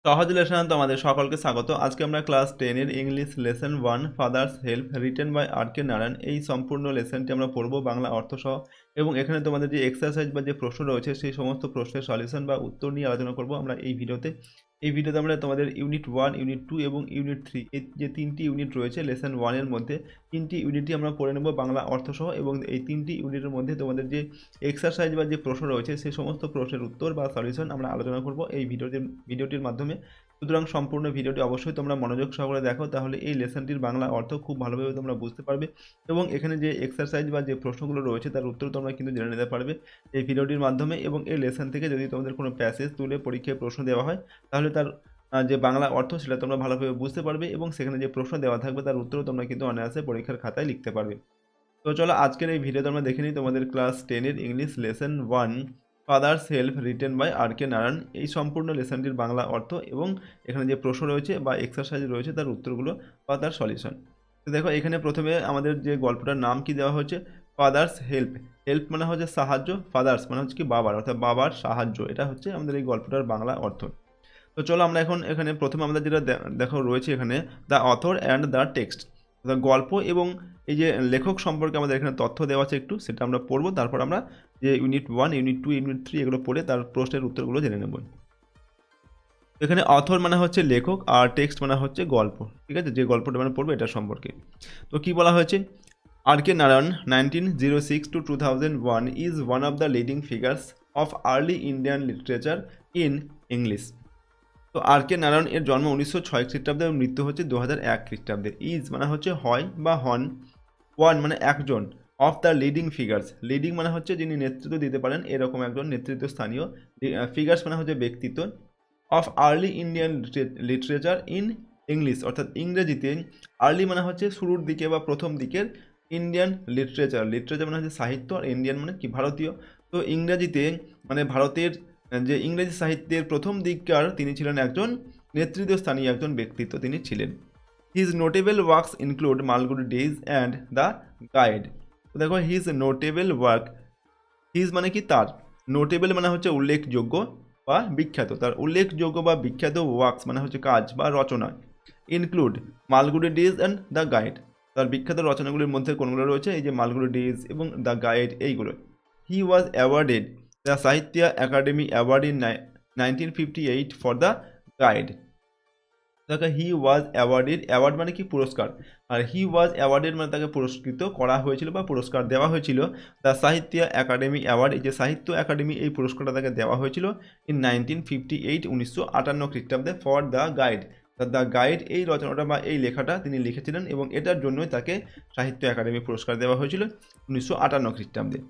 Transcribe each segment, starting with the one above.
সহজ লেসন তোমাদের সকলকে স্বাগত। আজকে আমরা ক্লাস 10 এর English lesson 1 father's help written by R K Narayan এই সম্পূর্ণ লেসনটি আমরা পড়ব বাংলা অর্থ সহ, এবং এখানে তোমাদের যে এক্সারসাইজ বা যে প্রশ্ন রয়েছে সেই সমস্ত প্রশ্নের সলিউশন বা উত্তর নিয়ে আলোচনা করব আমরা এই ভিডিওতে। আমরা তোমাদের ইউনিট 1, ইউনিট 2 এবং ইউনিট 3 এই যে তিনটি ইউনিট রয়েছে লেসন 1 এর মধ্যে তিনটি ইউনিটই আমরা পড়ে নেব বাংলা অর্থ সহ, এবং এই তিনটি ইউনিটের মধ্যে তোমাদের যে এক্সারসাইজ বা যে প্রশ্ন রয়েছে সেই সমস্ত প্রশ্নের উত্তর বা সলিউশন আমরা আলোচনা করব এই ভিডিওটির মাধ্যমে। সুতরাং সম্পূর্ণ ভিডিওটি অবশ্যই তোমরা মনোযোগ সহকারে দেখো, তাহলে এই লেসনটির বাংলা অর্থ খুব ভালোভাবে তোমরা বুঝতে পারবে, এবং এখানে যে এক্সারসাইজ বা যে প্রশ্নগুলো রয়েছে তার উত্তর তোমরা কিন্তু জেনে নিতে পারবে এই ভিডিওটির মাধ্যমে। এবং এই লেসন থেকে যদি তোমাদের কোনো প্যাসেজ তুলে পরীক্ষায় প্রশ্ন দেওয়া হয় তাহলে তার যে বাংলা অর্থ সেটা তোমরা ভালোভাবে বুঝতে পারবে, এবং সেখানে যে প্রশ্ন দেওয়া থাকবে তার উত্তরও তোমরা কিন্তু অনায়াসে পরীক্ষার খাতায় লিখতে পারবে। তো চলো আজকের এই ভিডিওতে আমরা দেখে নিই তোমাদের ক্লাস 10 এর English lesson 1 father's help written by R K Narayan এই সম্পূর্ণ লেসনটির বাংলা অর্থ এবং এখানে যে প্রশ্ন রয়েছে বা এক্সারসাইজ রয়েছে তার উত্তরগুলো বা তার সলিউশন। তো দেখো এখানে প্রথমে আমাদের যে গল্পটার নাম কি দেওয়া হয়েছে, ফাদার্স হেল্প। হেল্প মানে হচ্ছে সাহায্য, ফাদার্স মানে হচ্ছে কি বাবার, অর্থাৎ বাবার সাহায্য, এটা হচ্ছে আমাদের এই গল্পটার বাংলা অর্থ। তো চলো আমরা এখন এখানে প্রথমে আমাদের যেটা দেখো রয়েছে এখানে the author and the text, গল্প এবং এই যে লেখক সম্পর্কে আমাদের এখানে তথ্য দেওয়া আছে একটু, সেটা আমরা পড়বো। তারপর আমরা যে ইউনিট 1, ইউনিট 2, ইউনিট 3 এগুলো পড়ে তার প্রশ্নের উত্তরগুলো জেনে নেব। এখানে অথর মানে হচ্ছে লেখক আর টেক্সট মানে হচ্ছে গল্প, ঠিক আছে, যে গল্পটা মানে পড়বো এটা সম্পর্কে। তো কি বলা হয়েছে, আর K Narayan 1906 to 2001 is one of the leading figures of early Indian literature in English। তো আর কে নারায়ণ এর জন্ম 1906 খ্রিস্টাব্দে এবং মৃত্যু হচ্ছে 2001 খ্রিস্টাব্দে। ইজ মানে হচ্ছে হয় বা হন, ওয়ান মানে একজন, of the leading figures, leading মানে হচ্ছে যিনি নেতৃত্ব দিতে পারেন এরকম একজন নেতৃত্ব স্থানীয়, ফিগার্স মানে হচ্ছে ব্যক্তিত্ব, of early Indian literature in English অর্থাৎ ইংরেজিতে, আর্লি মানে হচ্ছে শুরুর দিকে বা প্রথম দিকের, ইন্ডিয়ান লিটারেচার, লিটারেচার মানে হচ্ছে সাহিত্য, আর ইন্ডিয়ান মানে কি ভারতীয়। তো ইংরেজিতে মানে ভারতের যে ইংরেজি সাহিত্যের প্রথম দিককার তিনি ছিলেন একজন নেতৃত্ব স্থানীয় একজন ব্যক্তিত্ব তিনি ছিলেন। His notable works include Malgudi days and the guide. তো দেখো হিজ নোটেবল ওয়ার্ক, হিজ মানে কি তার, নোটেবল মানে হচ্ছে উল্লেখযোগ্য বা বিখ্যাত, তার উল্লেখযোগ্য বা বিখ্যাত ওয়ার্কস মানে হচ্ছে কাজ বা রচনা, include Malgudi days and the guide, তার বিখ্যাত রচনাগুলির মধ্যে কোনগুলো রয়েছে, এই যে মালগুড়ি ডেজ এবং দ্য গাইড এইগুলো। He was awarded the Sahitya Akademi award in 1958 for the guide. দেখো হি ওয়াজ অ্যাওয়ার্ডেড, অ্যাওয়ার্ড মানে কি পুরস্কার, আর হি ওয়াজ অ্যাওয়ার্ডেড মানে তাকে পুরস্কৃত করা হয়েছিল বা পুরস্কার দেওয়া হয়েছিল, দ্য সাহিত্য একাডেমি অ্যাওয়ার্ড, এই যে সাহিত্য একাডেমি এই পুরস্কারটা তাকে দেওয়া হয়েছিল ইন 1958 1958 খ্রিস্টাব্দে for the guide. The guide এই রচনাটা বা এই লেখাটা তিনি লিখেছিলেন এবং এটার জন্যই তাকে সাহিত্য একাডেমি পুরস্কার দেওয়া হয়েছিল 1958 খ্রিস্টাব্দে।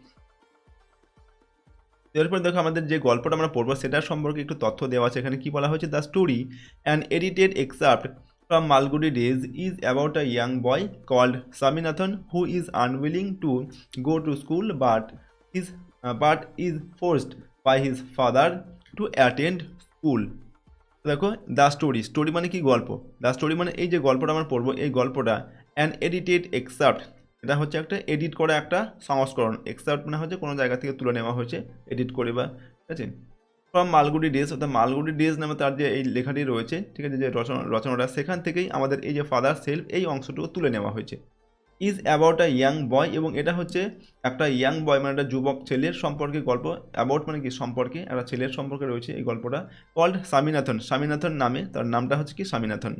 এরপর দেখো আমাদের যে গল্পটা আমরা পড়বো সেটার সম্পর্কে একটু তথ্য দেওয়া আছে। এখানে কি বলা হয়েছে, the story an edited excerpt from Malgudi days is about a young boy called Swaminathan who is unwilling to go to school but is forced by his father to attend school. দেখো দ্য স্টোরি, স্টোরি মানে কি গল্প, the story মানে এই যে গল্পটা আমরা পড়বো এই গল্পটা, অ্যান এডিটেড এক্সাপ্ট এটা হচ্ছে একটা এডিট করা একটা সংস্করণ, এক্সাপ্ট মানে হচ্ছে কোনো জায়গা থেকে তুলে নেওয়া হয়েছে এডিট করে বা, ঠিক আছে, ফ্রম মালগুড়ি ডেজ অর্থাৎ মালগুড়ি ডেজ নামে তার যে এই লেখাটি রয়েছে, ঠিক আছে, যে রচনাটা সেখান থেকেই আমাদের এই যে ফাদার সেলফ এই অংশটুকু তুলে নেওয়া হয়েছে। ইজ অ্যাবাউট আ ইয়াং বয়, এবং এটা হচ্ছে একটা ইয়াং বয় মানে একটা যুবক ছেলের সম্পর্কে গল্প, অ্যাবাউট মানে কি সম্পর্কে, একটা ছেলের সম্পর্কে রয়েছে এই গল্পটা, কল্ড স্বামীনাথন, স্বামীনাথন নামে, তার নামটা হচ্ছে কি স্বামীনাথন।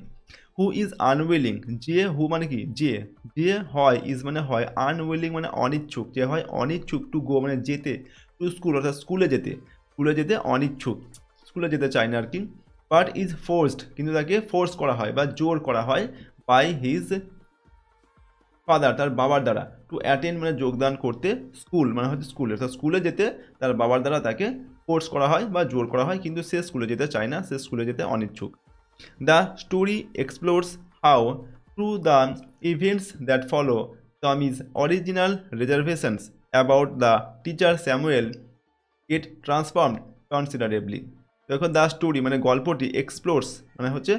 হু ইজ আনউইলিং, যে হু মানে কি যে, যে হয়, ইজ মানে হয়, আনউইলিং মানে অনিচ্ছুক, যে হয় অনিচ্ছুক, টু গো মানে যেতে, টু স্কুল অর্থাৎ স্কুলে যেতে, স্কুলে যেতে অনিচ্ছুক, স্কুলে যেতে চায় না আর কি, বাট ইজ ফোর্সড কিন্তু তাকে ফোর্স করা হয় বা জোর করা হয়, বাই হিজ ফাদার তার বাবার দ্বারা, টু অ্যাটেন্ড মানে যোগদান করতে, স্কুল মানে হচ্ছে স্কুলে, অর্থাৎ স্কুলে যেতে তার বাবার দ্বারা তাকে ফোর্স করা হয় বা জোর করা হয়, কিন্তু সে স্কুলে যেতে চায় না, সে স্কুলে যেতে অনিচ্ছুক। The story explores how through the events that follow Tommy's original reservations about the teacher Samuel get transformed considerably. দেখো দ্য স্টোরি মানে গল্পটি, এক্সপ্লোরস মানে হচ্ছে,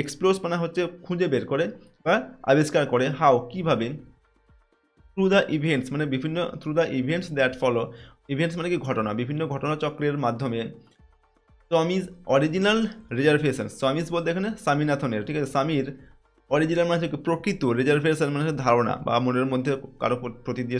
এক্সপ্লোরস মানে হচ্ছে খুঁজে বের করে বা আবিষ্কার করে, হাউ কীভাবে, থ্রু দ্য ইভেন্টস মানে বিভিন্ন, through the events that follow, events মানে কি ঘটনা, বিভিন্ন ঘটনাচক্রের মাধ্যমে, স্বামীজ অরিজিনাল রিজার্ভেশন, স্বামীজ বলতে এখানে স্বামীনাথনের, ঠিক আছে, স্বামীর অরিজিনাল মানে হচ্ছে প্রকৃত, রিজার্ভেশন মানে হচ্ছে ধারণা বা মনের মধ্যে কারো প্রতি যে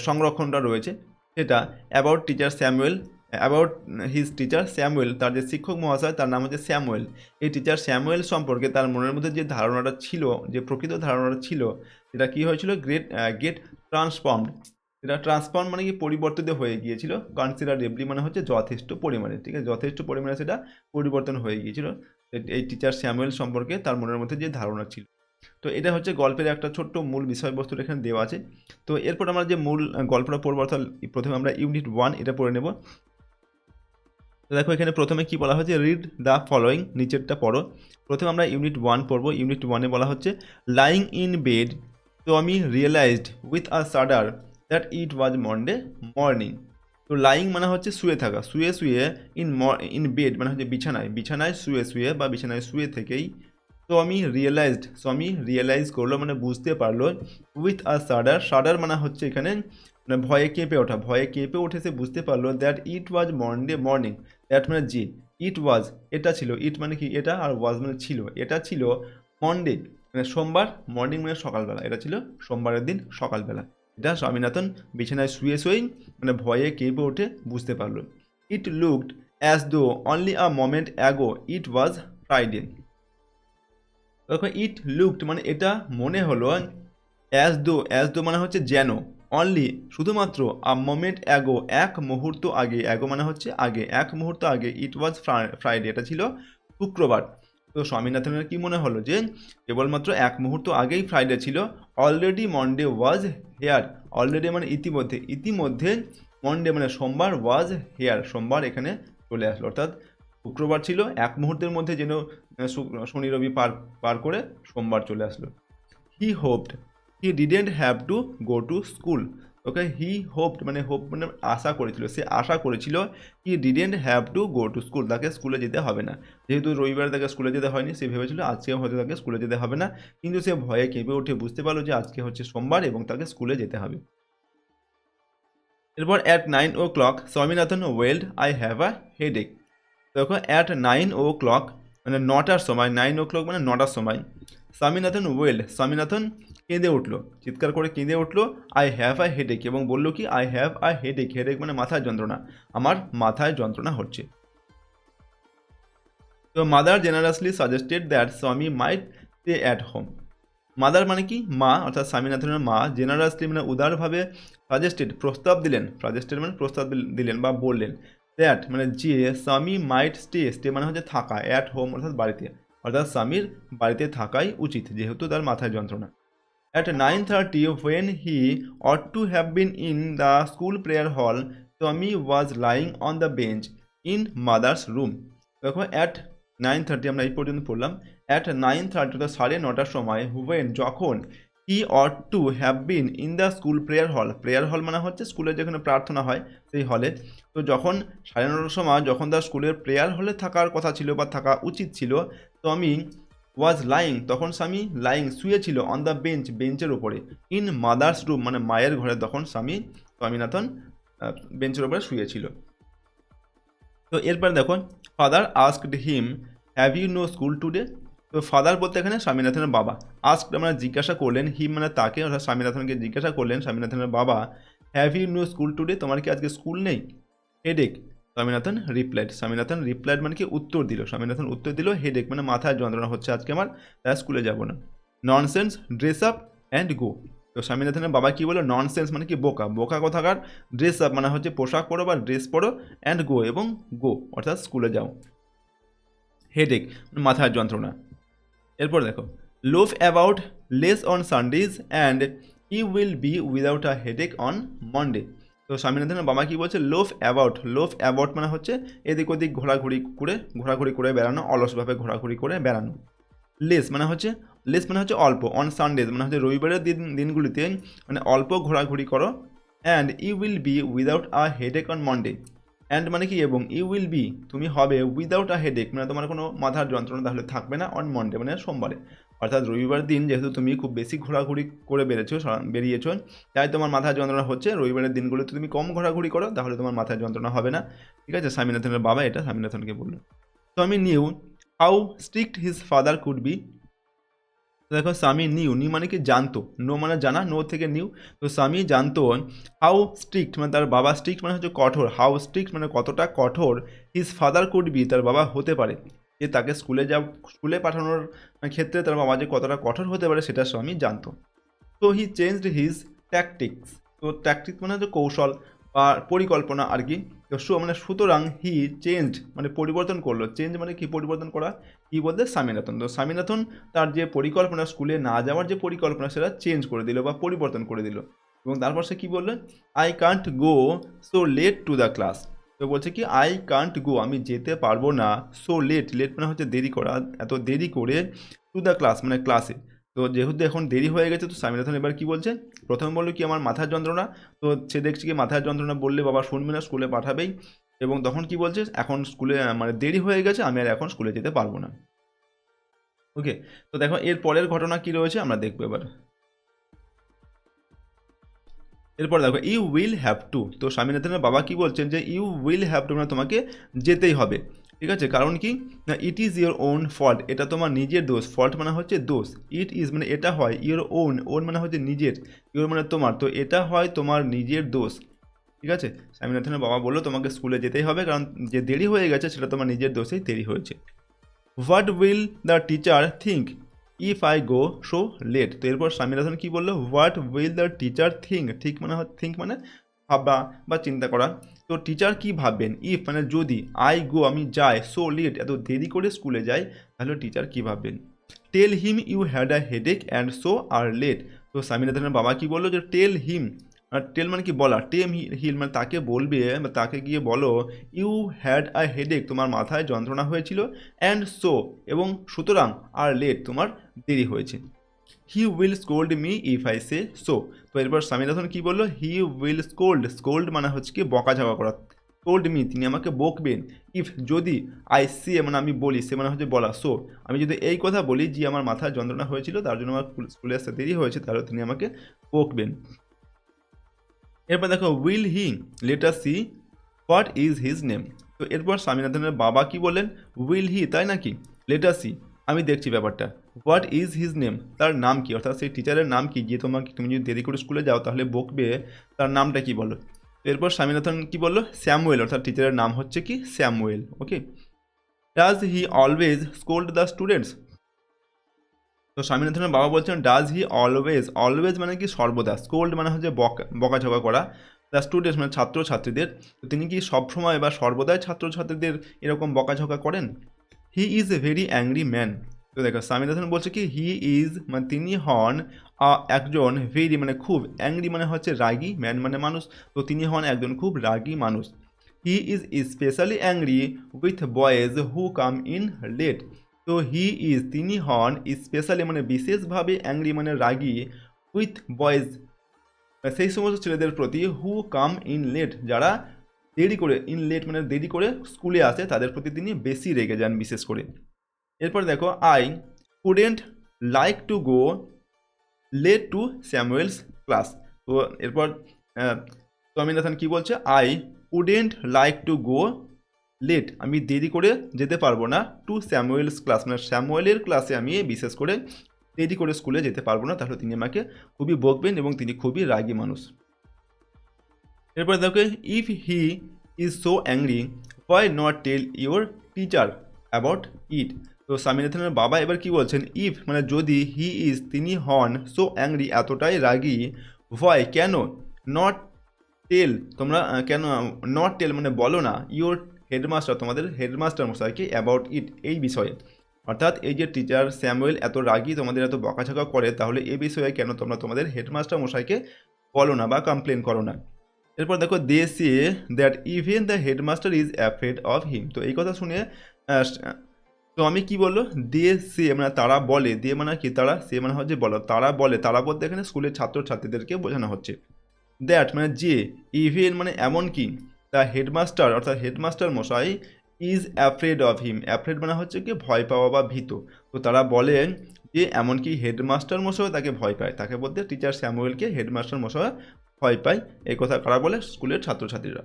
সংরক্ষণটা রয়েছে সেটা about teacher Samuel, about his teacher Samuel, তার যে শিক্ষক মহাশয় তার নাম হচ্ছে স্যামুয়েল। এই টিচার স্যামুয়েল সম্পর্কে তার মনের মধ্যে যে ধারণাটা ছিল, যে প্রকৃত ধারণাটা ছিল, সেটা কী হয়েছিল, গেট ট্রান্সফর্মড। এটা ট্রান্সফর্ম মানে কি পরিবর্তিত হয়ে গিয়েছিল, কনসিডারেবলি মানে হচ্ছে যথেষ্ট পরিমাণে, ঠিক আছে, যথেষ্ট পরিমাণে সেটা পরিবর্তন হয়ে গিয়েছিল এই টিচার স্যামুয়েল সম্পর্কে তার মনের মধ্যে যে ধারণা ছিল। তো এটা হচ্ছে গল্পের একটা ছোট্ট মূল বিষয়বস্তুটা এখানে দেওয়া আছে। তো এরপর আমরা যে মূল গল্পটা পড়বো, অর্থাৎ প্রথমে আমরা ইউনিট 1 এটা পড়ে নেব। তো দেখো এখানে প্রথমে কি বলা হচ্ছে, রিড দ্য ফলোয়িং, নিচেরটা পড়ো। প্রথমে আমরা ইউনিট 1 পড়বো। ইউনিট 1-এ বলা হচ্ছে, লাইং ইন বেড তো আমি realised with a shudder that it was Monday morning. তো লাইং মানে হচ্ছে শুয়ে থাকা, শুয়ে শুয়ে, ইন বেড মানে হচ্ছে বিছানায়, বিছানায় শুয়ে শুয়ে বা বিছানায় শুয়ে থেকেই। তো আমি রিয়েলাইজড, সো আমি রিয়েলাইজ করলো মানে বুঝতে পারলো, উইথ আ শাডার, শাডার মানে হচ্ছে এখানে মানে ভয়ে কেঁপে ওঠা, ভয়ে কেঁপে উঠে সে বুঝতে পারলো that it was Monday morning, that মানে যে, ইট ওয়াজ এটা ছিল, ইট মানে কি এটা, আর ওয়াজ মানে ছিল, এটা ছিল মন্ডে মানে সোমবার, মর্নিং মানে সকালবেলা, এটা ছিল সোমবারের দিন সকালবেলা। এটা স্বামীনাথন বিছানায় শুয়ে শুয়েই মানে ভয়ে কেঁপে উঠে বুঝতে পারলো। It looked as though only a moment ago it was Friday. দেখো ইট লুকড মানে এটা মনে হলো, অ্যাজ দো মানে হচ্ছে যেন, অনলি শুধুমাত্র, আ মোমেন্ট অ্যাগো এক মুহূর্ত আগে, অ্যাগো মানে হচ্ছে আগে, এক মুহূর্ত আগে, ইট ওয়াজ ফ্রাইডে এটা ছিল শুক্রবার। তো স্বামীনাথনের কি মনে হলো যে কেবলমাত্র এক মুহূর্ত আগেই ফ্রাইডে ছিল, অলরেডি মন্ডে ওয়াজ হেয়ার, অলরেডি মানে ইতিমধ্যে, ইতিমধ্যে মন্ডে মানে সোমবার, ওয়াজ হেয়ার সোমবার এখানে চলে আসলো, অর্থাৎ শুক্রবার ছিল, এক মুহূর্তের মধ্যে যেন শনি রবি পার করে সোমবার চলে আসলো। He hoped he didn't have to go to school. Okay, he hoped মানে হোপ মানে আশা করেছিল, সে আশা করেছিল, he didn't have to go to school, তাকে স্কুলে যেতে হবে না, যেহেতু রবিবার তাকে স্কুলে যেতে হয়নি, সে ভেবেছিল আজকেও হয়তো তাকে স্কুলে যেতে হবে না, কিন্তু সে ভয়ে কেঁপে উঠে বুঝতে পারলো যে আজকে হচ্ছে সোমবার এবং তাকে স্কুলে যেতে হবে। এরপর at 9 o'clock Swaminathan wailed I have a headache. দেখো অ্যাট 9 o'clock মানে 9টার সময়, 9 o'clock মানে 9টার সময়, স্বামীনাথন ওয়েল্ড, স্বামীনাথন কেঁদে উঠলো, চিৎকার করে কেঁদে উঠলো, আই হ্যাভ আ হেডেক, এবং বললো কি, I have a headache, headache মানে মাথায় যন্ত্রণা, আমার মাথায় যন্ত্রণা হচ্ছে। তো মাদার জেনারাসলি সাজেস্টেড দ্যাট স্বামী might stay at home. Mother মানে কি, মা, অর্থাৎ স্বামীনাথনের মা, জেনারাসলি মানে উদারভাবে, সাজেস্টেড প্রস্তাব দিলেন, সাজেস্টেড মানে প্রস্তাব দিলেন বা বললেন, দ্যাট মানে যে স্বামী মাইট স্টে, স্টে মানে হচ্ছে থাকা, অ্যাট হোম অর্থাৎ বাড়িতে, অর্থাৎ স্বামীর বাড়িতে থাকাই উচিত যেহেতু তার মাথায় যন্ত্রণা। At 9:30 when he ought to have been in the school prayer hall, স্বামী was lying on the bench in mother's room. দেখো অ্যাট 9:30 আমরা এই পর্যন্ত পড়লাম। অ্যাট 9:30 অর্থাৎ 9:30টার সময়, when যখন, he ought to have been in the school prayer hall, prayer hall মানে হচ্ছে স্কুলে যেখানে প্রার্থনা হয় সেই হলে, তো যখন 9:30টার সময় যখন তার স্কুলের প্রেয়ার হলে থাকার কথা ছিল বা থাকা উচিত ছিল, তো আমি ওয়াজ লাইং তখন স্বামী লাইং শুয়েছিল, অন দ্য বেঞ্চ বেঞ্চের ওপরে, ইন মাদার্স রুম মানে মায়ের ঘরে তখন স্বামীনাথন বেঞ্চের ওপরে শুয়েছিল। তো এরপর দেখো, father asked him have you no school today. তো ফাদার বলতে এখানে স্বামীনাথনের বাবা, আস্কড মানে জিজ্ঞাসা করলেন, হিম মানে তাকে, অর্থাৎ স্বামীনাথনকে জিজ্ঞাসা করলেন স্বামীনাথনের বাবা, have you no school today, তোমার কি আজকে স্কুল নেই, হেডেক, স্বামীনাথন রিপ্লাইড মানে কি উত্তর দিল, স্বামীনাথন উত্তর দিল, হেডেক মানে মাথায় যন্ত্রণা হচ্ছে আজকে আমার, তাই স্কুলে যাব না। Nonsense, dress up and go. তো স্বামীনাথনের বাবা কি বললো, ননসেন্স মানে কি বোকা, বোকা কোথাকার, ড্রেস আপ মানে হচ্ছে পোশাক পরো বা ড্রেস পরো, অ্যান্ড গো এবং গো অর্থাৎ স্কুলে যাও, হেডেক মাথার যন্ত্রণা। এরপর দেখো, লোভ about less on Sundays and E will be without a headache on Monday. তো স্বামীনাথনের বাবা কি বলছে, লোভ অ্যাবাউট মানে হচ্ছে এদিক ওদিক ঘোরাঘুরি করে বেড়ানো, অলসভাবে ঘোরাঘুরি করে বেড়ানো। লেস মানে হচ্ছে অল্প, অন সানডেজ মানে হচ্ছে রবিবারের দিনগুলিতে মানে অল্প ঘোরাঘুরি করো, and you will be without a headache on Monday, and মানে কি এবং, ইউ উইল বি তুমি হবে উইদাউট আ হেডেক মানে তোমার কোনো মাথার যন্ত্রণা তাহলে থাকবে না অন মন্ডে মানে সোমবারে, অর্থাৎ রবিবার দিন যেহেতু তুমি খুব বেশি ঘোরাঘুরি করে বেরিয়েছো তাই তোমার মাথার যন্ত্রণা হচ্ছে। রবিবারের দিনগুলোতে তুমি কম ঘোরাঘুরি করো তাহলে তোমার মাথার যন্ত্রণা হবে না। ঠিক আছে, স্বামীনাথনের বাবা এটা স্বামীনাথনকে বললো। তো আমি new how strict his father could be. দেখো স্বামী নিউ মানে কি জানতো, নো মানে জানা, নো থেকে নিউ। তো স্বামী জানতো হাউ স্ট্রিক্ট মানে তার বাবা, স্ট্রিক্ট মানে হচ্ছে কঠোর, হাউ স্ট্রিক্ট মানে কতটা কঠোর হিজ ফাদার কুড বি তার বাবা হতে পারে, যে তাকে স্কুলে পাঠানোর ক্ষেত্রে তার বাবা যে কতটা কঠোর হতে পারে সেটা স্বামী জানতো। তো হি চেঞ্জড হিজ ট্যাকটিক্স। তো ট্যাকটিক্স মানে হচ্ছে কৌশল বা পরিকল্পনা আর কি। তো মানে সুতরাং হি চেঞ্জড মানে পরিবর্তন করলো, চেঞ্জ মানে কি পরিবর্তন করা, কি বলতে স্বামীনাথন। তো স্বামীনাথন তার যে পরিকল্পনা স্কুলে না যাওয়ার যে পরিকল্পনা সেটা চেঞ্জ করে দিল বা পরিবর্তন করে দিল। এবং তারপর সে কী বললো, I can't go so late to the class. তো বলছে কি আই কান্ট গো আমি যেতে পারবো না, সো লেট মানে হচ্ছে দেরি করা, এত দেরি করে, টু দ্য ক্লাস মানে ক্লাসে। তো যেহেতু এখন দেরি হয়ে গেছে তো স্বামীনাথন এবার কী বলছে, প্রথমে বললো কি আমার মাথার যন্ত্রণা। তো সে দেখছে কি মাথার যন্ত্রণা বললে বাবা শুনবে না, স্কুলে পাঠাবেই। এবং তখন কি বলছে এখন স্কুলে মানে দেরি হয়ে গেছে আমি আর এখন স্কুলে যেতে পারবো না। ওকে, তো দেখো এর পরের ঘটনা কি রয়েছে আমরা দেখবো এবার। এরপর দেখো ইউ উইল হ্যাভ টু। তো স্বামীনাথনের বাবা কি বলছেন যে ইউ উইল হ্যাভ টু মানে তোমাকে যেতেই হবে। ঠিক আছে, কারণ কি না it is your own fault, এটা তোমার নিজের দোষ, ফল্ট মানে হচ্ছে দোষ, ইট ইজ মানে এটা হয়, ইয়োর ওন, ওন মানে হচ্ছে নিজের, ইয়োর মানে তোমার, তো এটা হয় তোমার নিজের দোষ। ঠিক আছে, স্বামীনাথনের বাবা বললো তোমাকে স্কুলে যেতেই হবে কারণ যে দেরি হয়ে গেছে সেটা তোমার নিজের দোষেই দেরি হয়েছে। What will the teacher think if I go so late. তো এরপর স্বামীনাথন কী বললো, what will the teacher think মানে ভাবা বা চিন্তা করা। তো টিচার কি ভাববেন, ইফ মানে যদি, আই গো আমি যাই, সো লেট এত দেরি করে স্কুলে যাই, তাহলে টিচার কি ভাববেন। Tell him you had a headache and so are late. তো স্বামীনাথনের বাবা কি বললো যে টেল হিম, আর টেল মানে কি বলা, টেম হিল মানে তাকে বলবে বা তাকে গিয়ে বলো, ইউ হ্যাড আ হেডেক তোমার মাথায় যন্ত্রণা হয়েছিল, অ্যান্ড সো এবং সুতরাং, আর লেট তোমার দেরি হয়েছে। He will scold me if I say so. তো এরপর স্বামীনাথন কী বললো, হি উইল স্কোল্ড মানে হচ্ছে কি বকাঝকা করা, স্কোল্ড মি তিনি আমাকে বকবেন, ইফ যদি, আই সে মানে আমি বলি, সে মানে হচ্ছে বলা, সো আমি যদি এই কথা বলি যে আমার মাথায় যন্ত্রণা হয়েছিল তার জন্য আমার স্কুলে আসতে দেরি হয়েছে তাহলে তিনি আমাকে বকবেন। এরপর দেখো will he let us see what is his name. তো এরপর স্বামীনাথনের বাবা কি বললেন, উইল হি তাই নাকি, লেট আস সি আমি দেখছি ব্যাপারটা, হোয়াট ইজ হিজ নেম তার নাম কি, অর্থাৎ সেই টিচারের নাম কি, যে তুমি যদি দেরি করে স্কুলে যাও তাহলে বকবে, তার নামটা কি বলো। এরপর স্বামীনাথন কি বললো, স্যামুয়েল, অর্থাৎ টিচারের নাম হচ্ছে কি Samuel. Okay, does he always scold the students. তো স্বামীনাথনের বাবা বলছেন ডাজ হি অলওয়েজ মানে কি সর্বদা, স্কোল্ড মানে হচ্ছে বকাঝকা করা, দ্য স্টুডেন্টস মানে ছাত্রছাত্রীদের, তো তিনি কি সবসময় বা সর্বদাই ছাত্রছাত্রীদের এরকম বকাঝকা করেন। He is a very angry man. তো দেখো স্বামীনাথন বলছে কি হি ইজ মানে তিনি হন একজন, ভেরি মানে খুব, অ্যাংরি মানে হচ্ছে রাগী, ম্যান মানে মানুষ, তো তিনি হন একজন খুব রাগী মানুষ। He is specially angry with boys who come in late. তো হি ইজ তিনি হন স্পেশালি মানে বিশেষভাবে অ্যাংরি মানে রাগী, উইথ বয়েজ সেই সমস্ত ছেলেদের প্রতি, হু কাম ইন লেট যারা দেরি করে, ইন লেট মানে দেরি করে স্কুলে আসে তাদের প্রতি তিনি বেশি রেগে যান বিশেষ করে। এরপর দেখো I couldn't like to go late to Samuel's class. তো এরপর স্বামীনাথন কি বলছে, I couldn't like to go late আমি দেরি করে যেতে পারবো না, টু স্যামুয়েলস ক্লাস মানে স্যামুয়েলের ক্লাসে আমি বিশেষ করে দেরি করে স্কুলে যেতে পারবো না, তাহলে তিনি আমাকে খুবই বকবেন এবং তিনি খুবই রাগী মানুষ। এরপর দেখো if he is so angry why not tell your teacher about it. তো স্বামীনাথনের বাবা এবার কি বলছেন, ইফ মানে যদি, হি ইজ তিনি হন, সো অ্যাংরি এতটাই রাগী, হোয়াই কেন, নট টেল তোমরা কেন, নট টেল মানে বলো না, ইউর হেডমাস্টার তোমাদের হেডমাস্টার মশাইকে অ্যাবাউট ইট এই বিষয়ে, অর্থাৎ এই যে টিচার স্যামুয়েল এত রাগী তোমাদের এত বকাঝকা করে তাহলে এই বিষয়ে কেন তোমরা তোমাদের হেডমাস্টার মশাইকে বলো না বা কমপ্লেন করো না। এরপর দেখো they say that even the headmaster is afraid of him. তো এই কথা শুনে তো আমি কি বললো, দে সে মানে তারা বলে, দে মানে কি তারা, সে মানে হচ্ছে বলো, তারা বলে, তারা বলতে এখানে স্কুলের ছাত্রছাত্রীদেরকে বোঝানো হচ্ছে। দ্যাট মানে যে, ইভেন মানে এমন কি, দ্য হেডমাস্টার অর্থাৎ হেডমাস্টার মশাই is afraid of him. Afraid মানে হচ্ছে কি ভয় পাওয়া বা ভীত। তো তারা বলেন যে এমনকি হেডমাস্টার মশাইও তাকে ভয় পায়। তাকে বলতে টিচার স্যামুয়েলকে হেডমাস্টার মশাই ভয় পায়। এই কথা কারা বলে? স্কুলের ছাত্রছাত্রীরা।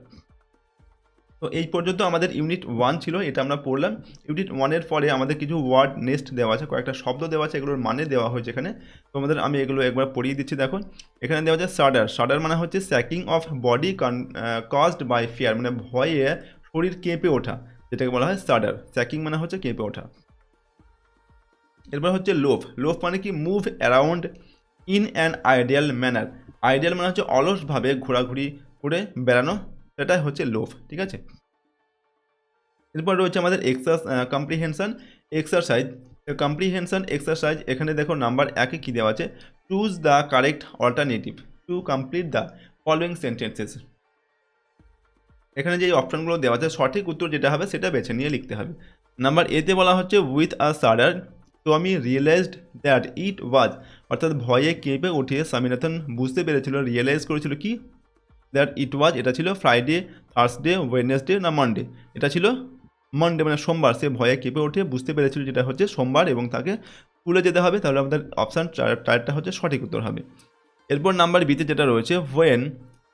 তো এই পর্যন্ত আমাদের ইউনিট 1 ছিল, এটা আমরা পড়লাম। ইউনিট 1-এর পরে আমাদের কিছু ওয়ার্ড নেক্সট দেওয়া আছে, কয়েকটা শব্দ দেওয়া আছে, এগুলোর মানে দেওয়া হয়েছে এখানে। তোমাদের আমি এগুলো একবার পড়িয়ে দিচ্ছি। দেখো এখানে দেওয়া আছে শাডার। শাডার মানে হচ্ছে shaking of body caused by fear, মানে ভয়ে শরীর কেঁপে ওঠা, যেটাকে বলা হয় শাডার। স্যাকিং মানে হচ্ছে কেঁপে ওঠা। এরপর হচ্ছে লোফ। লোফ মানে কি move around in an ideal manner. Ideal মানে হচ্ছে অলসভাবে ঘোরাঘুরি করে বেড়ানো, সেটাই হচ্ছে লোফ। ঠিক আছে, এরপর রয়েছে আমাদের কম্প্রিহেনশন এক্সারসাইজ। কম্প্রিহেনশন এক্সারসাইজ, এখানে দেখো নাম্বার 1-এ কী দেওয়া আছে? Choose the correct alternative to complete the following sentences. এখানে যে অপশানগুলো দেওয়া আছে সঠিক উত্তর যেটা হবে সেটা বেছে নিয়ে লিখতে হবে। নাম্বার এতে বলা হচ্ছে with a shudder Tommy realised that it was, অর্থাৎ ভয়ে কেঁপে উঠে স্বামীনাথন বুঝতে পেরেছিল, রিয়েলাইজ করেছিল কি? দ্যাট ইট ওয়াজ, এটা ছিল ফ্রাইডে, থার্সডে, ওয়েডনেসডে না মানডে? এটা ছিল মানডে, মানে সোমবার। সে ভয়ে কেঁপে উঠে বুঝতে পেরেছিল যেটা হচ্ছে সোমবার এবং তাকে স্কুলে যেতে হবে। তাহলে আমাদের অপশান 4টা হচ্ছে সঠিক উত্তর হবে। এরপর নাম্বার বিতে যেটা রয়েছে, when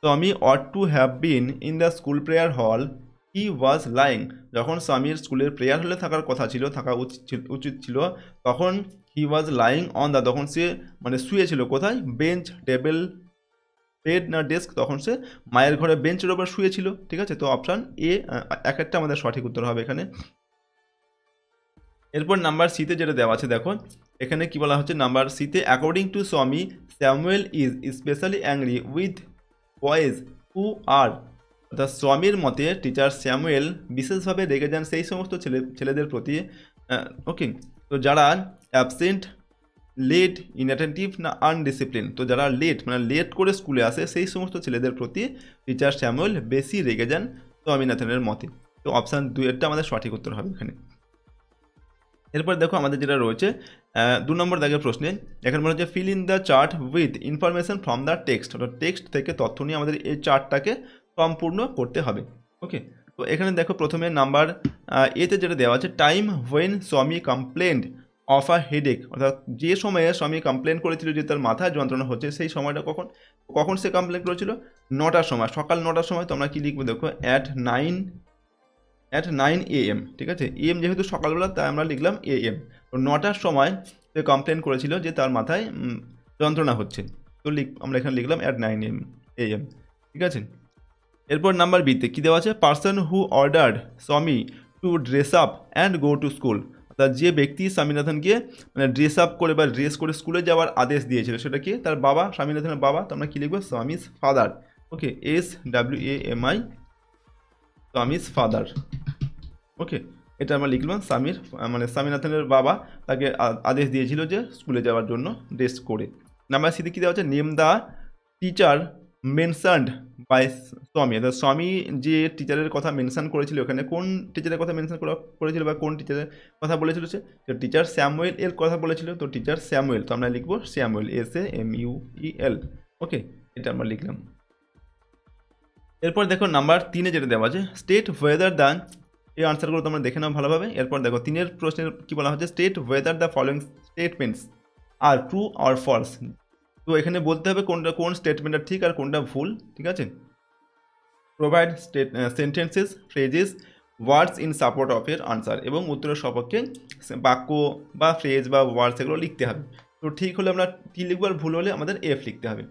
Tommy ought to have been in the school prayer hall he was lying, যখন স্বামীর স্কুলের প্রেয়ার হলে থাকার কথা ছিল, থাকা উচিত ছিল, তখন হি ওয়াজ লাইং অন দ্য, তখন সে মানে শুয়েছিল কোথায়? বেঞ্চ, টেবিল, বেড না ডেস্ক? তখন সে মায়ের ঘরে বেঞ্চের ওপর শুয়েছিল। ঠিক আছে, তো অপশান এ এক একটা আমাদের সঠিক উত্তর হবে এখানে। এরপর নাম্বার সিতে যেটা দেওয়া আছে দেখো এখানে কি বলা হচ্ছে, নাম্বার সিতে according to Swami Samuel is specially angry with boys who are, অর্থাৎ স্বামীর মতে টিচার স্যামুয়েল বিশেষভাবে রেগে যান সেই সমস্ত ছেলেদের প্রতি। ওকে, তো যারা অ্যাবসেন্ট, লেট, ইনঅ্যাটেন্টিভ না আনডিসিপ্লিন, তো যারা লেট মানে লেট করে স্কুলে আসে সেই সমস্ত ছেলেদের প্রতি টিচার স্যামুয়েল বেশি রেগে যান স্বামীনাথনের মতে। তো অপশান 2-এরটা আমাদের সঠিক উত্তর হবে এখানে। এরপর দেখো আমাদের যেটা রয়েছে 2 নম্বর দাগের প্রশ্নে, এখানে বলা হচ্ছে fill in the chart with information from the text, অর্থাৎ টেক্সট থেকে তথ্য নিয়ে আমাদের এই চার্টটাকে সম্পূর্ণ করতে হবে। ওকে, তো এখানে দেখো প্রথমে নাম্বার এতে যেটা দেওয়া আছে, টাইম হোয়েন স্বামী কমপ্লেন্ড অফ আ হেডেক, অর্থাৎ যে সময়ে স্বামী কমপ্লেন করেছিল যে তার মাথায় যন্ত্রণা হচ্ছে, সেই সময়টা কখন? কখন সে কমপ্লেন করেছিল? 9টার সময়, সকাল 9টার সময়। তো আমরা কী লিখবো দেখো, অ্যাট 9 AM। ঠিক আছে, AM যেহেতু সকালবেলা তাই আমরা লিখলাম AM। তো 9টার সময় সে কমপ্লেন করেছিল যে তার মাথায় যন্ত্রণা হচ্ছে। তো আমরা এখানে লিখলাম অ্যাট 9 AM। ঠিক আছে, এরপর নাম্বার বিতে কী দেওয়া আছে, পার্সন হু অর্ডার্ড স্বামী two dress up and go to school, অর্থাৎ যে ব্যক্তি স্বামীনাথনকে মানে ড্রেস আপ করে বা ড্রেস করে স্কুলে যাওয়ার আদেশ দিয়েছিল সেটা কি? তার বাবা, স্বামীনাথনের বাবা। তো আমরা কী লিখবো? স্বামীজ ফাদার। ওকে, SWAMI, স্বামীজ ফাদার। ওকে, এটা আমরা লিখলাম স্বামীর মানে স্বামীনাথনের বাবা তাকে আদেশ দিয়েছিল যে স্কুলে যাওয়ার জন্য ড্রেস করে। নাম্বার সিতে কী দেওয়া আছে, name the teacher mentioned by Swami, অর্থাৎ স্বামী যে টিচারের কথা মেনশন করেছিল ওখানে কোন টিচারের কথা মেনশন করেছিল বা কোন টিচারের কথা বলেছিল? সে টিচার স্যামুয়েল এর কথা বলেছিল। তো টিচার স্যামুয়েল, তো আমরা লিখবো স্যামুয়েল, SAMUEL। ওকে, এটা আমরা লিখলাম। এরপর দেখো নাম্বার 3-এ যেটা দেওয়া আছে, স্টেট ওয়েদার দ্য, এই আনসারগুলো তোমরা দেখে নাও ভালোভাবে। এরপর দেখো 3-এর প্রশ্নের কী বলা হচ্ছে, state whether the following statements are true or false. তো এখানে বলতে হবে কোন স্টেটমেন্টটা ঠিক আর কোনটা ভুল। ঠিক আছে, provide sentences, phrases, words in support of এর আনসার, এবং উত্তরের সপক্ষে বাক্য বা ফ্রেজ বা ওয়ার্ডস এগুলো লিখতে হবে। তো ঠিক হলে আমরা টি লিখবো আর ভুল হলে আমাদের F লিখতে হবে।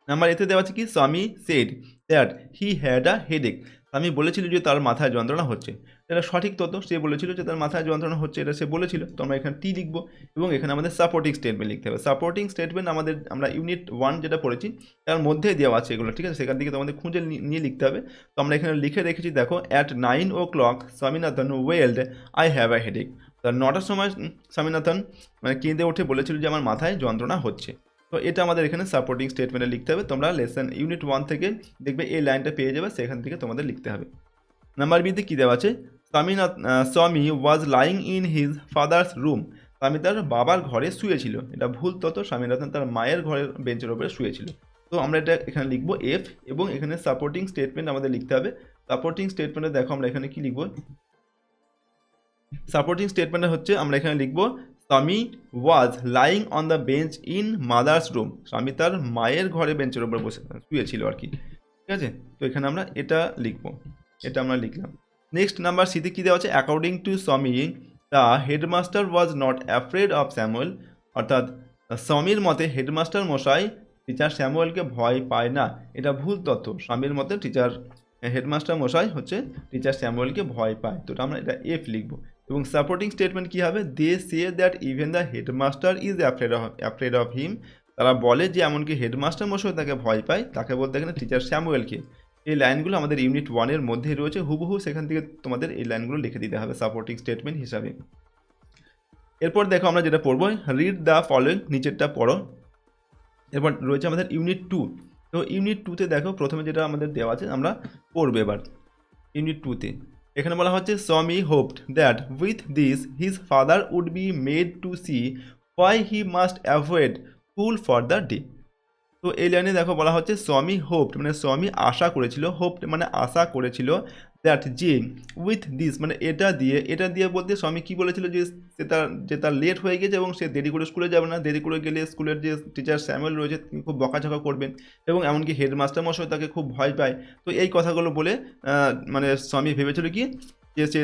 নাম্বার এতে দেওয়া আছে কি, স্বামী said that he had a headache, স্বামী বলেছিল যে তার মাথায় যন্ত্রণা হচ্ছে। এটা সঠিক তথ্য, সে বলেছিল যে তার মাথায় যন্ত্রণা হচ্ছে, এটা সে বলেছিল। তো আমরা এখানে টি লিখবো এবং এখানে আমাদের সাপোর্টিং স্টেটমেন্ট লিখতে হবে। সাপোর্টিং স্টেটমেন্ট আমরা ইউনিট 1 যেটা পড়েছি তার মধ্যে দেওয়া আছে এগুলো। ঠিক আছে, সেখান থেকে তোমাদের খুঁজে নিয়ে লিখতে হবে। তো আমরা এখানে লিখে রেখেছি দেখো, at 9 o'clock Swaminathan wailed I have a headache, তার 9টার সময় স্বামীনাথন মানে কেঁদে উঠে বলেছিল যে আমার মাথায় যন্ত্রণা হচ্ছে। তো এটা আমাদের এখানে সাপোর্টিং স্টেটমেন্টে লিখতে হবে। তোমরা লেসন ইউনিট 1 থেকে দেখবে এই লাইনটা পেয়ে যাবে, সেখান থেকে তোমাদের লিখতে হবে। নাম্বার বিতে কী দেওয়া আছে, স্বামী was lying in his father's room, স্বামী তার বাবার ঘরে শুয়েছিল। এটা ভুল তথ্য, স্বামীনাথন তার মায়ের ঘরের বেঞ্চের ওপরে শুয়েছিল। তো আমরা এটা এখানে লিখবো এফ, এবং এখানে সাপোর্টিং স্টেটমেন্ট আমাদের লিখতে হবে। সাপোর্টিং স্টেটমেন্টে দেখো আমরা এখানে কি লিখবো, সাপোর্টিং স্টেটমেন্টে হচ্ছে আমরা এখানে লিখবো স্বামী was lying on the bench in mother's room, স্বামী তার মায়ের ঘরে বেঞ্চের উপর বসে শুয়েছিল আর কি, ঠিক আছে। তো এখানে আমরা এটা লিখবো, এটা আমরা লিখলাম। নেক্সট নাম্বার সিতে কী দেওয়া আছে, অ্যাকর্ডিং টু স্বামী the headmaster was not afraid of Samuel, অর্থাৎ স্বামীর মতে হেডমাস্টার মশাই টিচার স্যামুয়েলকে ভয় পায় না, এটা ভুল তথ্য। স্বামীর মতে হেডমাস্টার মশাই হচ্ছে টিচার স্যামুয়েলকে ভয় পায়, তো আমরা এটা এফ লিখবো। এবং সাপোর্টিং স্টেটমেন্ট কী হবে, they say that even the headmaster is afraid of him, তারা বলে যে এমনকি হেডমাস্টার মশাই তাকে ভয় পায়, তাকে বলতে গেলে টিচার স্যামুয়েলকে। এই লাইনগুলো আমাদের ইউনিট 1-এর মধ্যেই রয়েছে, হুবহু সেখান থেকে তোমাদের এই লাইনগুলো লিখে দিতে হবে সাপোর্টিং স্টেটমেন্ট হিসাবে। এরপর দেখো আমরা যেটা পড়বো, রিড দ্য ফলোয়িং, নিচেরটা পড়ো। এরপর রয়েছে আমাদের ইউনিট 2। তো ইউনিট 2-তে দেখো প্রথমে যেটা আমাদের দেওয়া আছে আমরা পড়বো এবার ইউনিট 2-তে। এখানে বলা হচ্ছে Swami hoped that with this his father would be made to see why he must avoid school for the day. তো এই লাইনে দেখো বলা হচ্ছে স্বামী হোপড মানে স্বামী আশা করেছিল, হোপড মানে আশা করেছিল, দ্যাট যে উইথ দিস মানে এটা দিয়ে বলতে স্বামী কী বলেছিল যে তার লেট হয়ে গেছে এবং সে দেরি করে স্কুলে যাবে না, দেরি করে গেলে স্কুলের যে টিচার স্যামুয়েল রয়েছে তিনি খুব বকাঝকা করবেন এবং এমনকি হেডমাস্টার মশাই তাকে খুব ভয় পায়। তো এই কথাগুলো বলে মানে স্বামী ভেবেছিল কি যে সে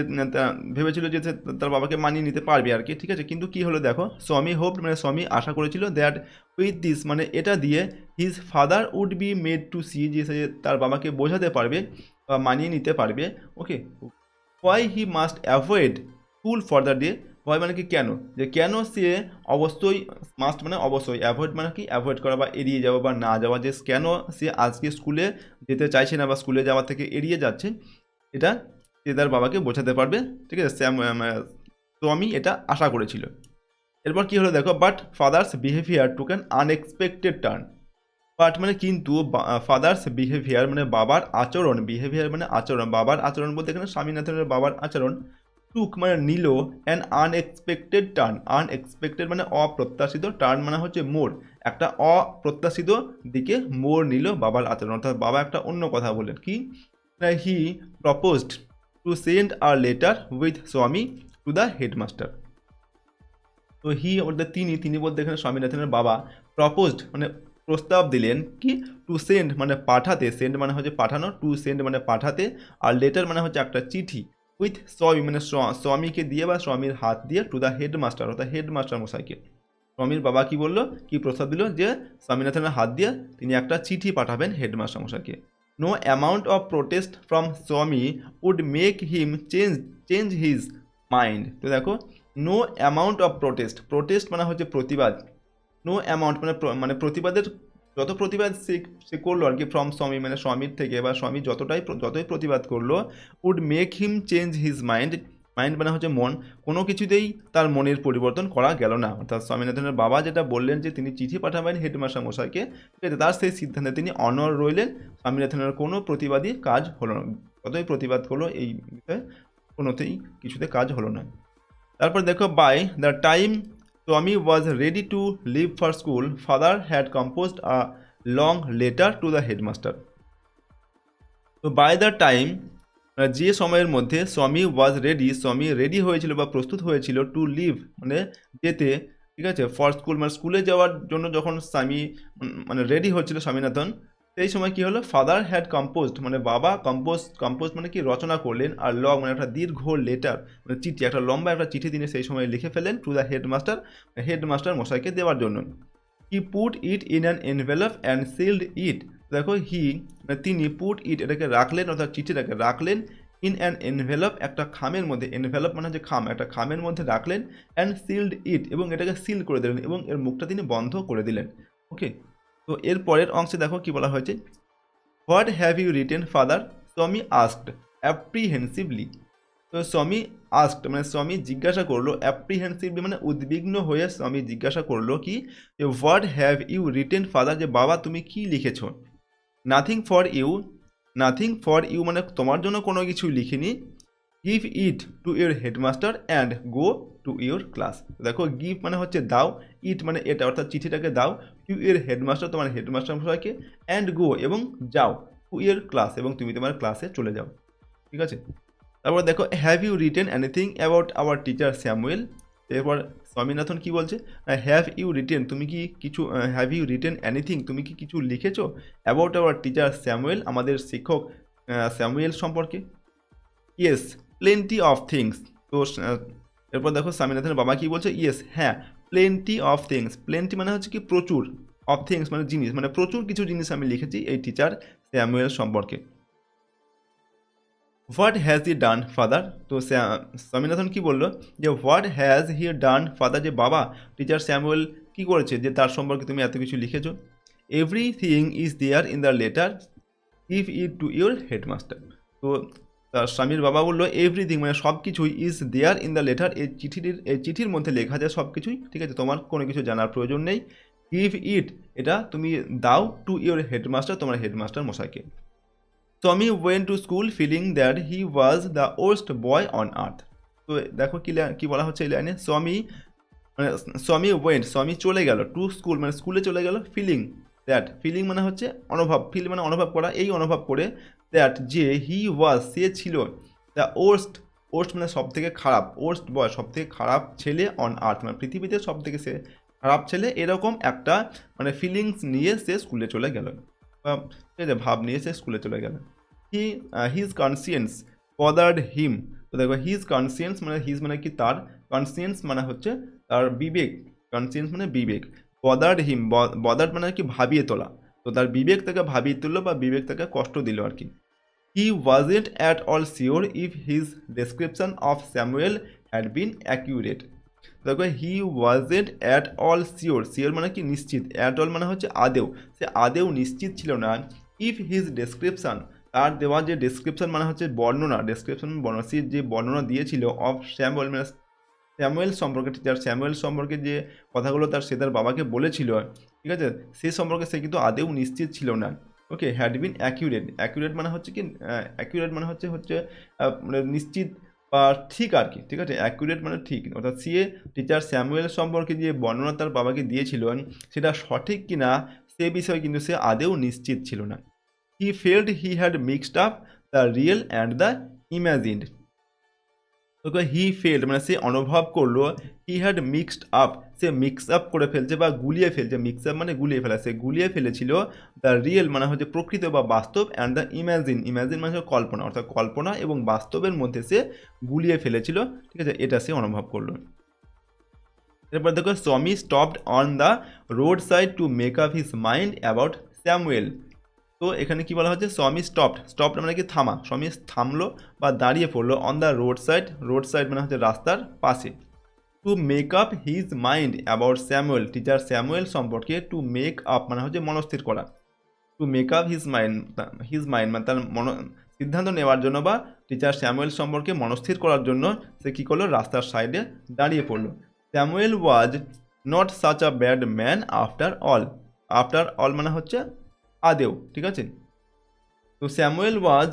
ভেবেছিল যে সে তার বাবাকে মানিয়ে নিতে পারবে আর কি, ঠিক আছে। কিন্তু কি হলো দেখো, স্বামী হোপড মানে স্বামী আশা করেছিল, দ্যাট উইথ দিস মানে এটা দিয়ে his father would be made to see, যে সে তার বাবাকে বোঝাতে পারবে বা মানিয়ে নিতে পারবে, okay, why he must avoid school for the day. Why মানে কি কেন, যে কেন সে অবশ্যই, মাস্ট মানে অবশ্যই, অ্যাভয়েড মানে কি অ্যাভয়েড করা বা এড়িয়ে যাওয়া বা না যাওয়া, যে কেন সে আজকে স্কুলে যেতে চাইছে না বা স্কুলে যাওয়া থেকে এড়িয়ে যাচ্ছে, এটা সে তার বাবাকে বোঝাতে পারবে, ঠিক আছে। তো আমি এটা আশা করেছিল। এরপর কি হলো দেখো, but father's behaviour took an unexpected turn. But মানে কিন্তু, ফাদার্স বিহেভিয়ার মানে বাবার আচরণ, বিহেভিয়ার মানে আচরণ, বাবার আচরণ বলতে এখানে স্বামীনাথনের বাবার আচরণ, টুক মানে নিল, অ্যান আনএক্সপেক্টেড টার্ন, আনএক্সপেক্টেড মানে অপ্রত্যাশিত, টার্ন মানে হচ্ছে মোড়, একটা অপ্রত্যাশিত দিকে মোড় নিল বাবার আচরণ, অর্থাৎ বাবা একটা অন্য কথা বললেন কি, he proposed to send a letter with স্বামী টু দ্য হেডমাস্টার। তো হি বলতে তিনি বলতে এখানে স্বামীনাথনের বাবা, প্রপোজড মানে প্রস্তাব দিলেন কি, টু সেন্ড মানে পাঠাতে, সেন্ড মানে হচ্ছে পাঠানো, টু সেন্ড মানে পাঠাতে, আর লেটার মানে হচ্ছে একটা চিঠি, উইথ স্বামী মানে স্বামীকে দিয়ে বা স্বামীর হাত দিয়ে, টু দ্য হেডমাস্টার অর্থাৎ হেডমাস্টার মশাইকে। স্বামীর বাবা কি বললো, কি প্রস্তাব দিল, যে স্বামীনাথনের হাত দিয়ে তিনি একটা চিঠি পাঠাবেন হেডমাস্টার মশাইকে। No amount of protest from Swami would make him change his mind. তো দেখো, নো অ্যামাউন্ট অফ প্রোটেস্ট মানে হচ্ছে প্রতিবাদ, নো অ্যামাউন্ট মানে প্রতিবাদের যত প্রতিবাদ সে করলো আর কি, ফ্রম স্বামী মানে স্বামীর থেকে, বা স্বামী যতই প্রতিবাদ করলো, would make him change his mind, mind মানে হচ্ছে মন, কোনো কিছুতেই তার মনের পরিবর্তন করা গেল না। অর্থাৎ স্বামীনাথনের বাবা যেটা বললেন যে তিনি চিঠি পাঠাবেন হেডমাস্টার মশাইকে, ঠিক আছে, তার সেই সিদ্ধান্তে তিনি অনড় রইলেন। স্বামীনাথনের কোনো প্রতিবাদী কাজ হলো না, যতই প্রতিবাদ করলো এই বিষয়ে কোনোতেই কিছুতে কাজ হলো না। তারপর দেখো, by the time Swami was ready to leave for school, father had composed a long letter to the headmaster. তো বাই দ্য টাইম যে সময়ের মধ্যে স্বামী ওয়াজ রেডি, স্বামী রেডি হয়েছিল বা প্রস্তুত হয়েছিল, টু লিভ মানে যেতে, ঠিক আছে, ফর স্কুল মানে স্কুলে যাওয়ার জন্য যখন স্বামী মানে রেডি হচ্ছিল স্বামীনাথন, সেই সময় কি হলো, ফাদার হ্যাড কম্পোজড মানে বাবা কম্পোজ মানে কি রচনা করলেন, আর লং মানে একটা দীর্ঘ লেটার মানে চিঠি, একটা লম্বা একটা চিঠি তিনি সেই সময় লিখে ফেলেন, টু দ্য হেডমাস্টার মশাইকে দেওয়ার জন্য। He put it in an envelope and sealed it. দেখো, তিনি পুট ইট এটাকে রাখলেন, অর্থাৎ চিঠিটাকে রাখলেন, ইন অ্যান এনভেলপ একটা খামের মধ্যে, এনভেলপ মানে হচ্ছে খাম, একটা খামের মধ্যে রাখলেন, অ্যান্ড সিল্ড ইট এবং এটাকে সিল করে দিলেন এবং এর মুখটা তিনি বন্ধ করে দিলেন, ওকে। তো এর পরের অংশে দেখো কি বলা হয়েছে, what have you written father, Swami asked apprehensively. তো স্বামী আস্কড মানে স্বামী জিজ্ঞাসা করলো, অ্যাপ্রিহেন্সিভলি মানে উদ্বিগ্ন হয়ে স্বামী জিজ্ঞাসা করলো কি, যে what have you written father, যে বাবা তুমি কি লিখেছো। নাথিং ফর ইউ মানে তোমার জন্য কোনো কিছু লিখিনি, give it to your headmaster and go to your class. দেখো গিভ মানে হচ্ছে দাও, ইট মানে এটা, অর্থাৎ চিঠিটাকে দাও, টু ইউর হেডমাস্টার তোমার হেডমাস্টার মশাইকে, অ্যান্ড গো এবং যাও, টু ইউর ক্লাস এবং তুমি তোমার ক্লাসে চলে যাও। ঠিক আছে, তারপর দেখো have you written anything about our teacher Samuel. এরপর স্বামীনাথন কি বলছে, হ্যাভ ইউ রিটেন, তুমি কি কিছু, হ্যাভ ইউ রিটেন এনিথিং, তুমি কি কিছু লিখেছো অ্যাবাউট আওয়ার টিচার স্যামুয়েল, আমাদের শিক্ষক স্যামুয়েল সম্পর্কে। Yes plenty of things. তো এরপর দেখো স্বামীনাথনের বাবা কি বলছে, ইয়েস হ্যাঁ, প্লেন্টি অফ থিংস, প্লেন্টি মানে হচ্ছে কি প্রচুর, অফ থিংস মানে জিনিস, মানে প্রচুর কিছু জিনিস আমি লিখেছি এই টিচার স্যামুয়েল সম্পর্কে। What has he done father. তো স্বামীনাথন কি বললো যে what has he done father, যে বাবা টিচার স্যামুয়েল কি করেছে যে তার সম্পর্কে তুমি এত কিছু লিখেছো। Everything is there in the letter, give it to your headmaster. তো তার স্বামীর বাবা বললো এভরিথিং মানে সব কিছুই, is there in the letter, এই চিঠির মধ্যে লেখা যায় সব কিছুই, ঠিক আছে, তোমার কোনো কিছু জানার প্রয়োজন নেই। গিভ ইট, এটা তুমি দাও, টু ইউর হেডমাস্টার, তোমার হেডমাস্টার মশাইকে। Tommy went to school feeling that he was the worst boy on earth. তো দেখো কি বলা হচ্ছে এই লাইনে, স্বামী চলে গেল, টু স্কুল মানে স্কুলে চলে গেল, ফিলিং দ্যাট, ফিলিং মানে হচ্ছে অনুভব, ফিল মানে অনুভব করা, এই অনুভব করে, দ্যাট যে, হি ওয়াজ সে ছিল, দ্য ওয়ার্স্ট মানে সব থেকে খারাপ, ওয়ার্স্ট বয় সব থেকে খারাপ ছেলে অন আর্থ মানে পৃথিবীতে সব থেকে সে খারাপ ছেলে, এরকম একটা মানে ফিলিংস নিয়ে সে স্কুলে চলে গেল, বা ঠিক আছে ভাব নিয়ে সে স্কুলে চলে গেল। হিজ কনসিয়েন্স বদার্ড হিম। তো দেখো হিজ কনসিয়েন্স মানে হিজ মানে কি তার, কনসিয়েন্স মানে হচ্ছে তার বিবেক, কনসিয়েন্স মানে বিবেক, বদার্ড হিম, বদার্ড মানে কি ভাবিয়ে তোলা, তো তার বিবেক তাকে ভাবিয়ে তুললো বা বিবেক তাকে কষ্ট দিল আর কি। He wasn't at all sure if his description of Samuel had been accurate. দেখো he wasn't at all sure, sure মানে কি নিশ্চিত, অ্যাট অল মানে হচ্ছে আদেও, সে আদেও নিশ্চিত ছিল না, ইফ হিজ ডেসক্রিপশন, তার দেওয়া যে ডেসক্রিপশন মানে হচ্ছে বর্ণনা, ডেসক্রিপশন বর্ণনা, সে যে বর্ণনা দিয়েছিল অফ স্যামুয়েল মানে স্যামুয়েল সম্পর্কে, টিচার স্যামুয়েল সম্পর্কে যে কথাগুলো সে তার বাবাকে বলেছিল, ঠিক আছে, সে সম্পর্কে সে কিন্তু আদেও নিশ্চিত ছিল না। ওকে, হ্যাড বিন অ্যাকিউরেট, অ্যাকিউরেট মানে হচ্ছে কি, অ্যাকিউরেট মানে হচ্ছে মানে নিশ্চিত বা ঠিক আর কি, ঠিক আছে, অ্যাকিউরেট মানে ঠিক, অর্থাৎ সে টিচার স্যামুয়েল সম্পর্কে যে বর্ণনা তার বাবাকে দিয়েছিল সেটা সঠিক কি না সে বিষয়ে কিন্তু সে আদেও নিশ্চিত ছিল না। He felt he had mixed up the real and the imagined. Okay, he felt মানে সে অনুভব করলো, হি হ্যাড মিক্সড আপ, সে মিক্স আপ করে ফেলছে বা গুলিয়ে ফেলছে, মিক্স আপ মানে গুলিয়ে ফেলা, সে গুলিয়ে ফেলেছিল, দ্য রিয়েল মানে হচ্ছে প্রকৃত বা বাস্তব, অ্যান্ড দ্য ইম্যাজিন মানে হচ্ছে কল্পনা, অর্থাৎ কল্পনা এবং বাস্তবের মধ্যে সে গুলিয়ে ফেলেছিল, ঠিক আছে, এটা সে অনুভব করলো। এরপর দেখো স্বামী stopped on the road side to make up his mind about Samuel. তো এখানে কি বলা হচ্ছে, স্বামী স্টপড মানে কি থামা, স্বামী থামলো বা দাঁড়িয়ে পড়লো, অন দ্য রোড সাইড মানে হচ্ছে রাস্তার পাশে, two make up his mind about Samuel, teacher Samuel সম্পর্কে, টু মেক আপ মানে হচ্ছে মনস্থির করা, two make up his mind মানে তার সিদ্ধান্ত নেওয়ার জন্য বা টিচার স্যামুয়েল সম্পর্কে মনস্থির করার জন্য সে কী করলো, রাস্তার সাইডে দাঁড়িয়ে পড়লো। Samuel was not such a bad man after all মানে হচ্ছে আদেও, ঠিক আছে, তো Samuel was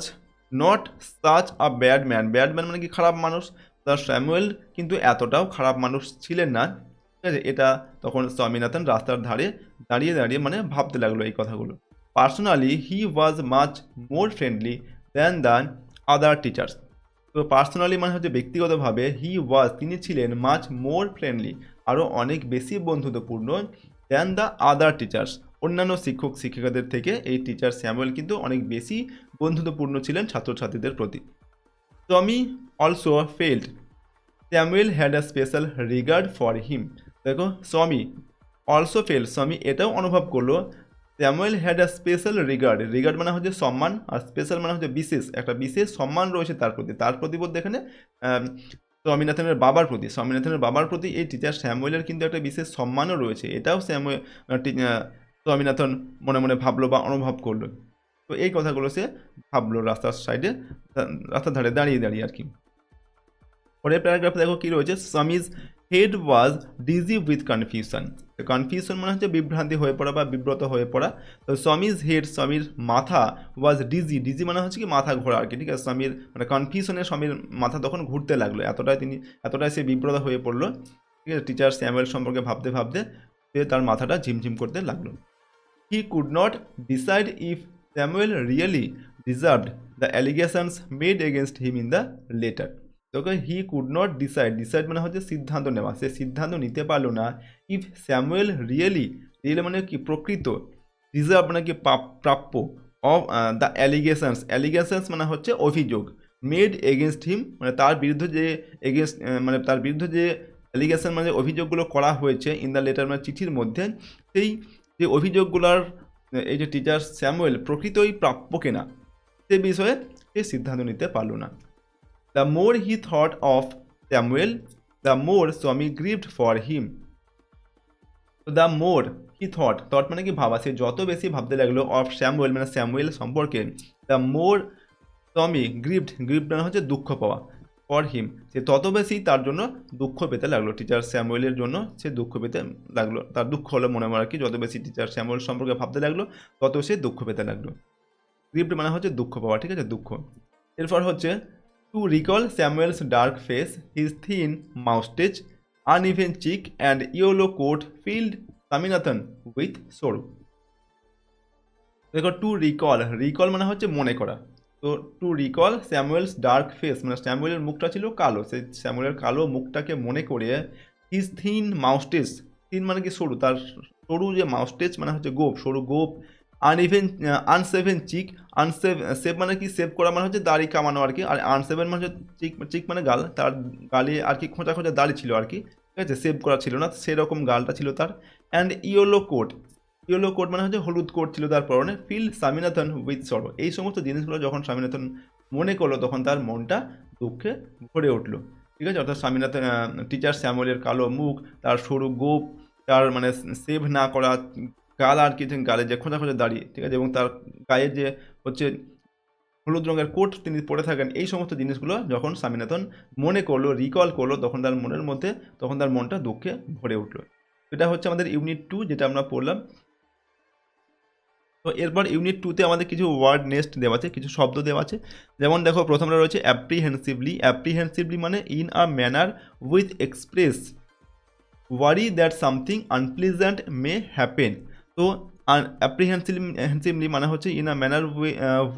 not such a bad man মানে কি খারাপ মানুষ, তার স্যামুয়েল কিন্তু এতটাও খারাপ মানুষ ছিলেন না, ঠিক আছে, এটা তখন স্বামীনাথন রাস্তার ধারে দাঁড়িয়ে মানে ভাবতে লাগলো এই কথাগুলো। পার্সোনালি হি ওয়াজ মাচ মোর ফ্রেন্ডলি দ্যান আদার টিচার্স। তো পার্সোনালি মানে হচ্ছে ব্যক্তিগতভাবে, তিনি ছিলেন মাচ মোর ফ্রেন্ডলি আরও অনেক বেশি বন্ধুত্বপূর্ণ, দ্যান দ্য আদার টিচার্স অন্যান্য শিক্ষক শিক্ষিকাদের থেকে এই টিচার স্যামুয়েল কিন্তু অনেক বেশি বন্ধুত্বপূর্ণ ছিলেন ছাত্রছাত্রীদের প্রতি। Tommy also felt Samuel had a special regard for him. দেখো স্বামী এটাও অনুভব করলো, Samuel had a special regard মানে হচ্ছে সম্মান, আর স্পেশাল মানে হচ্ছে একটা বিশেষ সম্মান রয়েছে তার প্রতি বলতে এখানে স্বামীনাথনের বাবার প্রতি এই টিচার স্যামুয়েলের কিন্তু একটা বিশেষ সম্মানও রয়েছে, এটাও স্বামীনাথন মনে মনে ভাবলো বা অনুভব করলো। তো এই কথাগুলো সে ভাবলো রাস্তার ধারে দাঁড়িয়ে আর কি। পরের প্যারাগ্রাফে দেখো কি রয়েছে, Swami's head was dizzy with confusion. Confusion মানে হচ্ছে বিভ্রান্তি হয়ে পড়া বা বিব্রত হয়ে পড়া। তো স্বামীজ হেড, স্বামীর মাথা, ওয়াজ ডিজি, ডিজি মানে হচ্ছে কি মাথা ঘোরা আর কি, ঠিক আছে। স্বামীর মানে কনফিউশনে স্বামীর মাথা তখন ঘুরতে লাগলো, এতটাই সে বিব্রত হয়ে পড়লো, ঠিক আছে, টিচার স্যামুয়েল সম্পর্কে ভাবতে ভাবতে সে তার মাথাটা ঝিমঝিম করতে লাগলো। He could not decide if Samuel really deserved the allegations made against him in the letter. তোকে he could not decide, decide মানে হচ্ছে সিদ্ধান্ত নেওয়া, সে সিদ্ধান্ত নিতে পারলো না। ইফ স্যামুয়েল রিয়েলি, রিয়েলি মানে কি প্রকৃত, ডিজার্ভ মানে কি প্রাপ্য, অফ দ্য অ্যালিগেশনস, অ্যালিগেশনস মানে হচ্ছে অভিযোগ, মেড এগেনস্ট হিম মানে তার বিরুদ্ধে যে এগেনস্ট মানে তার বিরুদ্ধে যে অ্যালিগেশন মানে অভিযোগগুলো করা হয়েছে ইন দ্য লেটার মানে চিঠির মধ্যে, সেই যে অভিযোগগুলোর এই যে টিচার স্যামুয়েল প্রকৃতই প্রাপ্য কিনা সে বিষয়ে সে সিদ্ধান্ত নিতে পারল না। The more he thought of Samuel the more স্বামী গ্রিভড ফর হিম। তো দ্য মোর হি থট মানে কি ভাবা, সে যত বেশি ভাবতে লাগলো অফ স্যামুয়েল মানে স্যামুয়েল সম্পর্কে, দ্য মোর স্বামী গ্রিভড মানে হচ্ছে দুঃখ পাওয়া, ফর হিম সে তত বেশি তার জন্য দুঃখ পেতে লাগলো, টিচার স্যামুয়েলের জন্য সে দুঃখ পেতে লাগলো, তার দুঃখ হলো মনে মনে আর কি, যত বেশি টিচার স্যামুয়েল সম্পর্কে ভাবতে লাগলো তত সে দুঃখ পেতে লাগলো। গ্রিভড মানে হচ্ছে দুঃখ পাওয়া, ঠিক আছে, দুঃখ। এরপর হচ্ছে to recall Samuel's dark face, his thin moustache, uneven cheek and yellow coat filled Swaminathan with sorrow. দেখো টু রিকল, রিকল মানে হচ্ছে মনে করা। তো to recall Samuel's dark face মানে স্যামুয়েলের মুখটা ছিল কালো, সেই স্যামুয়েলের কালো মুখটাকে মনে করে, হিজ থিন মাউস্টেজ, থিন মানে কি সরু, তার সরু যে মাউস্টেজ মানে হচ্ছে গোপ, সরু গোপ, আনসেভেন চিক, সেভ মানে কি সেভ করা মানে হচ্ছে দাড়ি কামানো আর কি, আর আনসেভেন মানে হচ্ছে চিক মানে গাল, তার গালে আর কি খোঁচা খোঁচা দাড়ি ছিল আর কি, ঠিক আছে, সেভ করা ছিল না, সেরকম গালটা ছিল তার। And yellow coat, yellow coat মানে হচ্ছে হলুদ কোট ছিল তার পরনে, ফিল স্বামীনাথন উইথ সরো, এই সমস্ত জিনিসগুলো যখন স্বামীনাথন মনে করলো তখন তার মনটা দুঃখে ভরে উঠলো, ঠিক আছে। অর্থাৎ স্বামীনাথন টিচার স্যামুয়েলের কালো মুখ, তার সরু গোপ, তার মানে সেভ না করা গাল আর কি, গালে যে খোঁজা খোঁজা দাঁড়িয়ে, ঠিক আছে, এবং তার গায়ে যে হচ্ছে হলুদ রঙের কোট তিনি পরে থাকেন, এই সমস্ত জিনিসগুলো যখন স্বামীনাথন মনে করলো, রিকল করলো, তখন তার মনের মধ্যে তখন তার মনটা দুঃখে ভরে উঠলো। এটা হচ্ছে আমাদের ইউনিট 2 যেটা আমরা পড়লাম। তো এরপর ইউনিট 2তে আমাদের কিছু ওয়ার্ড নেস্ট দেওয়া আছে, কিছু শব্দ দেওয়া আছে। যেমন দেখো প্রথমটা রয়েছে অ্যাপ্রিহেন্সিভলি, অ্যাপ্রিহেন্সিভলি মানে in a manner with express worry that something unpleasant may happen. তো অ্যাপ্রিহেন্সিভলি মানে হচ্ছে in a manner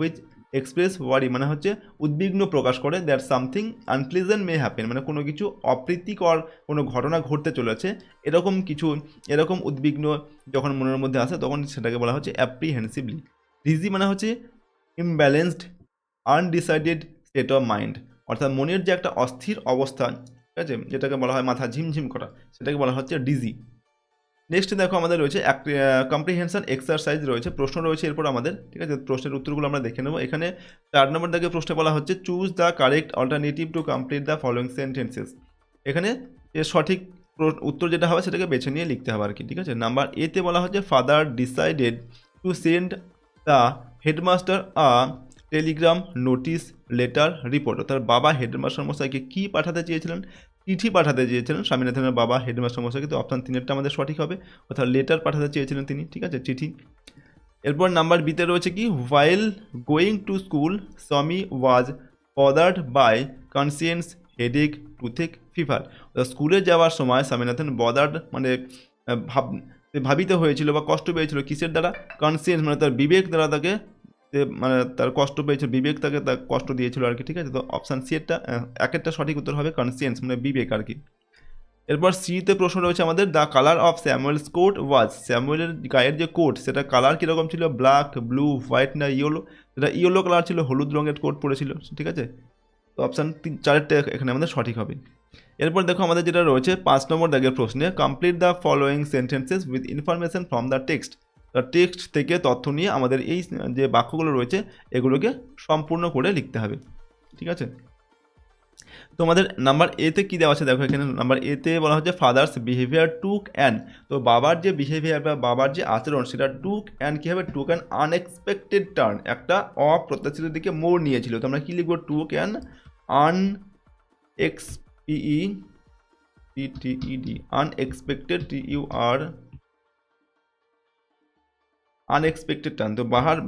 with express worry মানে হচ্ছে উদ্বিগ্ন প্রকাশ করে, that something unpleasant may happen মানে কোনো কিছু অপ্রীতিকর কোনো ঘটনা ঘটতে চলেছে, এরকম উদ্বিগ্ন যখন মনের মধ্যে আসে তখন সেটাকে বলা হচ্ছে অ্যাপ্রিহেন্সিভলি। ডিজি মানে হচ্ছে imbalanced undecided state of mind, অর্থাৎ মনের যে একটা অস্থির অবস্থা, ঠিক আছে, যেটাকে বলা হয় মাথা ঝিমঝিম করা, সেটাকে বলা হচ্ছে ডিজি। নেক্সট দেখো আমাদের রয়েছে কম্প্রিহেনশন এক্সারসাইজ রয়েছে, প্রশ্ন রয়েছে এরপর আমাদের, ঠিক আছে, প্রশ্নের উত্তরগুলো আমরা দেখে নেব। এখানে 4 নম্বর দাগে প্রশ্নে বলা হচ্ছে choose the correct alternative to complete the following sentences. এখানে এর সঠিক উত্তর যেটা হবে সেটাকে বেছে নিয়ে লিখতে হবে আর কি, ঠিক আছে। নাম্বার এতে বলা হচ্ছে father decided to send the headmaster a Telegram, notice, letter, report. অর্থাৎ বাবা হেডমাস্টার মশাইকে কী পাঠাতে চেয়েছিলেন, চিঠি পাঠাতে চেয়েছিলেন স্বামীনাথনের বাবা হেডমাস্টার মশাইকে, তো অপশান 3 আমাদের সঠিক হবে, অর্থাৎ লেটার পাঠাতে চেয়েছিলেন তিনি, ঠিক আছে, চিঠি। এরপর নাম্বার বিতে রয়েছে কি while going to school Swami was bothered by conscience, headache, toothache, fever. স্কুলে যাওয়ার সময় স্বামীনাথন বদার্ড মানে ভাবিত হয়েছিল বা কষ্ট পেয়েছিল কিসের দ্বারা, কনসিয়েন্স মানে তার বিবেক দ্বারা তাকে মানে তার কষ্ট পেয়েছিল, বিবেক তাকে তার কষ্ট দিয়েছিল আর কি, ঠিক আছে। তো অপশান সি এরটা একটা সঠিক উত্তর হবে কনসিয়েন্স মানে বিবেক আর কি। এরপর সিতে প্রশ্ন রয়েছে আমাদের the colour of Samuel's coat was, স্যামুয়েলের গায়ের যে কোট সেটা কালার কীরকম ছিল, ব্ল্যাক, ব্লু, হোয়াইট না ইয়েলো, সেটা ইয়েলো কালার ছিল, হলুদ রঙের কোট পরেছিল, ঠিক আছে। তো অপশান 4টা এখানে আমাদের সঠিক হবে। এরপর দেখো আমাদের যেটা রয়েছে 5 নম্বর দাগের প্রশ্নে complete the following sentences with information from the text. Text থেকে তথ্য নিয়ে আমাদের এই যে বাক্যগুলো রয়েছে এগুলোকে সম্পূর্ণ করে লিখতে হবে, ঠিক আছে। তো আমাদের নাম্বার এতে কী দেওয়া আছে দেখো, এখানে নাম্বার এতে বলা হচ্ছে ফাদার্স বিহেভিয়ার টুক অ্যান্ড, তো বাবার যে বিহেভিয়ার বা বাবার যে আচরণ সেটা টুক অ্যান্ড কী হবে, টুক অ্যান্ড আনএক্সপেক্টেড টার্ন, একটা অপ্রত্যাশিত দিকে মোড় নিয়েছিল। তো আমরা কী লিখবো, টুক অ্যান্ড আনএক্সপেক্টেড, আনএক্সপেক্টেড টার্ন। তো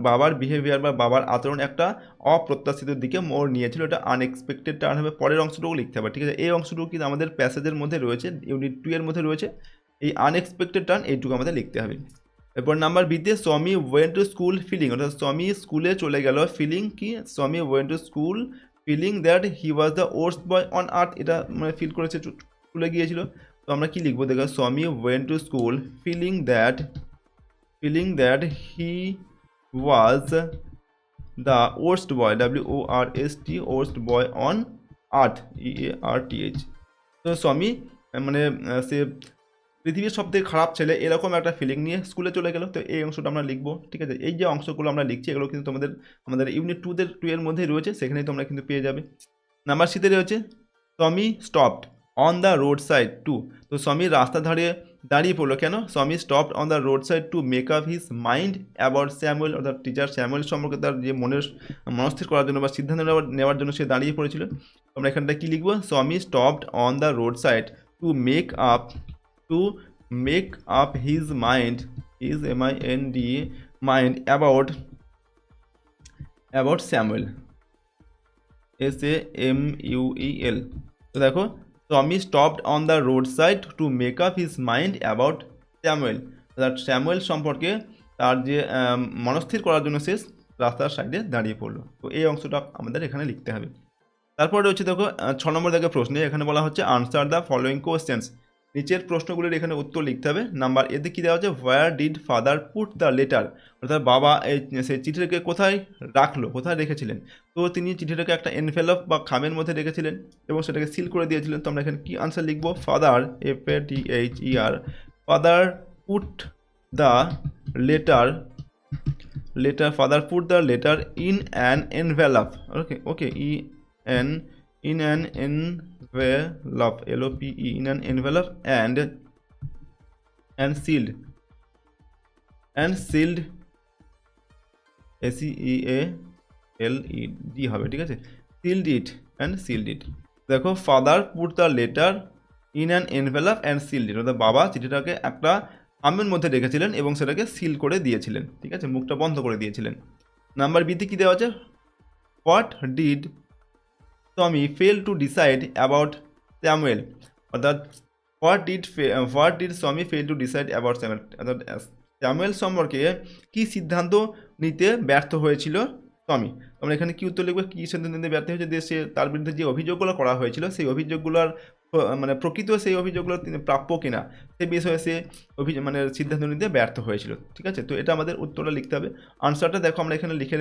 বাবার বিহেভিয়ার বা বাবার আচরণ একটা অপ্রত্যাশিত দিকে মোড় নিয়েছিল, এটা আনএক্সপেক্টেড টার্ন হবে। পরের অংশটুকু লিখতে হবে, ঠিক আছে। এই অংশটুকু কিন্তু আমাদের প্যাসেজের মধ্যে রয়েছে, ইউনিট 2 এর মধ্যে রয়েছে। এই আনএক্সপেক্টেড টার্ন এইটুকু আমাদের লিখতে হবে। এরপর নাম্বার বিতে স্বামী ওয়েন্ট টু স্কুল ফিলিং, অর্থাৎ স্বামী স্কুলে চলে গেল, ফিলিং কি, Swami went to school feeling that he was the worst boy on earth, এটা মানে ফিল করেছে, স্কুলে গিয়েছিল। তো আমরা কি লিখবো দেখো, Swami went to school feeling that he was the worst boy, WORST, worst boy on earth, EARTH। তো স্বামী মানে সে পৃথিবীর সবথেকে খারাপ ছেলে, এরকম একটা ফিলিং নিয়ে স্কুলে চলে গেল। তো এই অংশটা আমরা লিখবো, ঠিক আছে। এই যে অংশগুলো আমরা লিখছি এগুলো কিন্তু আমাদের ইউনিট 2 এর মধ্যেই রয়েছে, সেখানেই তোমরা কিন্তু পেয়ে যাবে। নাম্বার সিতে রয়েছে Swami stopped on the road side to. তো স্বামী রাস্তার ধারে দাঁড়িয়ে পড়লো কেন, Swami stopped on the road side to make up his mind about Samuel, অর্থাৎ টিচার স্যামুয়েল সম্পর্কে তার যে মনস্থির করার জন্য বা সিদ্ধান্ত নেওয়ার জন্য সে দাঁড়িয়ে পড়েছিল। আমরা এখানটা কি লিখবো, Swami stopped on the road side to make up his mind, mind about Samuel, SAMUEL। তো দেখো, Tommy stopped on the road side to make up his mind about Samuel, অর্থাৎ স্যামুয়েল সম্পর্কে তার যে মনস্থির করার জন্য সে রাস্তার সাইডে দাঁড়িয়ে পড়লো। তো এই অংশটা আমাদের এখানে লিখতে হবে। তারপর রয়েছে দেখো 6 নম্বর দেখে প্রশ্নে, এখানে বলা হচ্ছে আনসার দ্য ফলোয়িং কোয়েশ্চেন্স, নিচের প্রশ্নগুলির এখানে উত্তর লিখতে হবে। নাম্বার এতে কী দেওয়া হচ্ছে, where did father put the letter, অর্থাৎ বাবা সেই চিঠিটাকে কোথায় রাখলো, কোথায় রেখেছিলেন। তো তিনি চিঠিটাকে একটা এনভেলপ বা খামের মধ্যে রেখেছিলেন এবং সেটাকে সিল করে দিয়েছিলেন। তো আমরা এখানে কী আনসার লিখবো, father, FADHER, father put the letter, father put the letter in an envelope, okay in an envelope, LOPE, in an envelope and sealed, SEALED হবে, ঠিক আছে, sealed it। দেখো, father put the letter in an envelope and sealed it, অর্থাৎ বাবা চিঠিটাকে একটা খামের মধ্যে রেখেছিলেন এবং সেটাকে সিল করে দিয়েছিলেন, ঠিক আছে, মুখটা বন্ধ করে দিয়েছিলেন। নাম্বার বিতে কী দেওয়া আছে, what did Tommy failed to decide about Samuel, অর্থাৎ হোয়াট ডিড স্বামী fail to decide about Samuel, অর্থাৎ স্যামুয়েল সম্পর্কে কী সিদ্ধান্ত নিতে ব্যর্থ হয়েছিল স্বামী। আমরা এখানে কী উত্তর লিখবো, কী সিদ্ধান্ত নিতে ব্যর্থ হয়েছে, যে সে তার বিরুদ্ধে যে অভিযোগগুলো করা হয়েছিল সেই অভিযোগগুলোর মানে প্রকৃত সেই অভিযোগগুলো তিনি প্রাপ্য কিনা সে বিষয়ে সে সিদ্ধান্ত নিতে ব্যর্থ হয়েছিল, ঠিক আছে। তো এটা আমাদের উত্তরটা লিখতে হবে। আনসারটা দেখো আমরা এখানে লিখে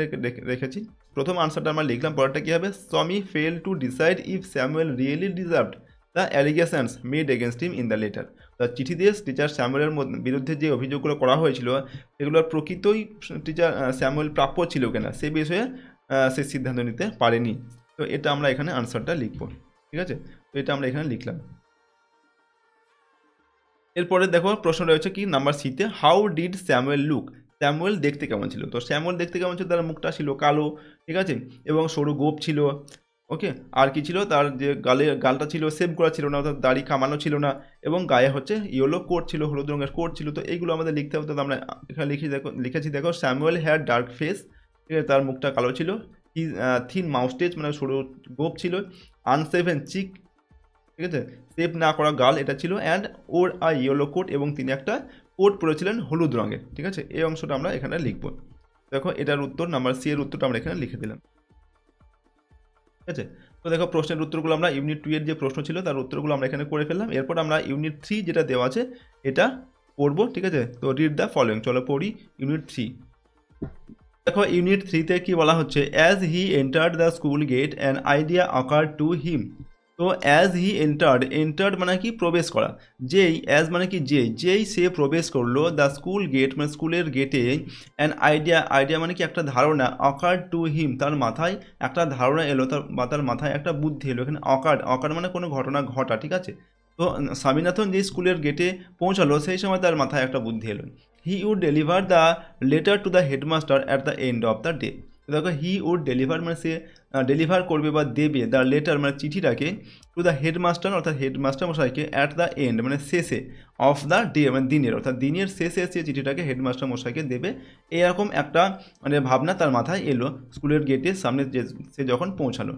রেখেছি। প্রথম আনসারটা আমরা লিখলাম, পরেরটা কী হবে, স্বামী fail to decide if Samuel really deserved the allegations made against him in the letter. তার চিঠি দিয়ে টিচার স্যামুয়েলের বিরুদ্ধে যে অভিযোগগুলো করা হয়েছিল সেগুলোর প্রকৃতই টিচার স্যামুয়েল প্রাপ্য ছিল কিনা সে বিষয়ে সে সিদ্ধান্ত নিতে পারেনি। তো এটা আমরা এখানে আনসারটা লিখব, ঠিক আছে। তো এটা আমরা এখানে লিখলাম। এরপরে দেখো প্রশ্ন রয়েছে কি নাম্বার সিতে, how did Samuel look, Samuel দেখতে কেমন ছিল। তো স্যামুয়েল দেখতে কেমন ছিল, তার মুখটা ছিল কালো, ঠিক আছে, এবং সরু গোপ ছিল, ওকে। আর কি ছিল, তার যে গালটা ছিল সেভ করা ছিল না, অর্থাৎ দাড়ি কামানো ছিল না, এবং গায়ে হচ্ছে ইয়েলো কোট ছিল, হলুদ রঙের কোট ছিল। তো এইগুলো আমাদের লিখতে হবে। তো আমরা এখানে লিখেছি দেখো, স্যামুয়েল হ্যাড ডার্ক ফেস, ঠিক আছে, তার মুখটা কালো ছিল, থিন মাউস্টেজ মানে সরু গোপ ছিল, আনসেভেন চিক, ঠিক আছে, সেভ না করা গাল এটা ছিল, অ্যান্ড ওর ইয়েলো কোট, এবং তিনি একটা কোট পরেছিলেন হলুদ রঙের, ঠিক আছে। এই অংশটা আমরা এখানে লিখবো। দেখো এটার উত্তর নাম্বার সি এর উত্তরটা আমরা এখানে লিখে দিলাম, ঠিক আছে। তো দেখো প্রশ্নের উত্তরগুলো আমরা ইউনিট 2 এর যে প্রশ্ন ছিল তার উত্তরগুলো আমরা এখানে করে ফেললাম। এরপর আমরা ইউনিট 3 যেটা দেওয়া আছে এটা পড়বো, ঠিক আছে। তো রিড দ্য ফলোয়িং, চলো পড়ি ইউনিট 3। দেখো ইউনিট 3তে কি বলা হচ্ছে, as he entered the school gate an idea occur to him. তো অ্যাজ হি এন্টার্ড মানে কি প্রবেশ করা, যেই অ্যাজ মানে কি যেই সে প্রবেশ করলো, দ্য স্কুল গেট মানে স্কুলের গেটে, অ্যান আইডিয়া মানে কি একটা ধারণা, অকার টু হিম তার মাথায় একটা ধারণা এলো, তার মাথায় একটা বুদ্ধি এলো। এখানে অকার মানে কোনো ঘটনা ঘটা, ঠিক আছে। তো স্বামীনাথন যে স্কুলের গেটে পৌঁছালো সেই সময় তার মাথায় একটা বুদ্ধি এলো, he would deliver the letter to the headmaster at the end of the day. তো দেখো হি উড ডেলিভার মানে সে ডেলিভার করবে বা দেবে দ্য লেটার মানে চিঠিটাকে টু দ্য হেডমাস্টার অর্থাৎ হেডমাস্টার মশাইকে অ্যাট দ্য এন্ড মানে শেষে অফ দ্য ডে মানে দিনের অর্থাৎ দিনের শেষে সে চিঠিটাকে হেডমাস্টার মশাইকে দেবে। এরকম একটা মানে ভাবনা তার মাথায় এলো স্কুলের গেটের সামনে যে সে যখন পৌঁছালো।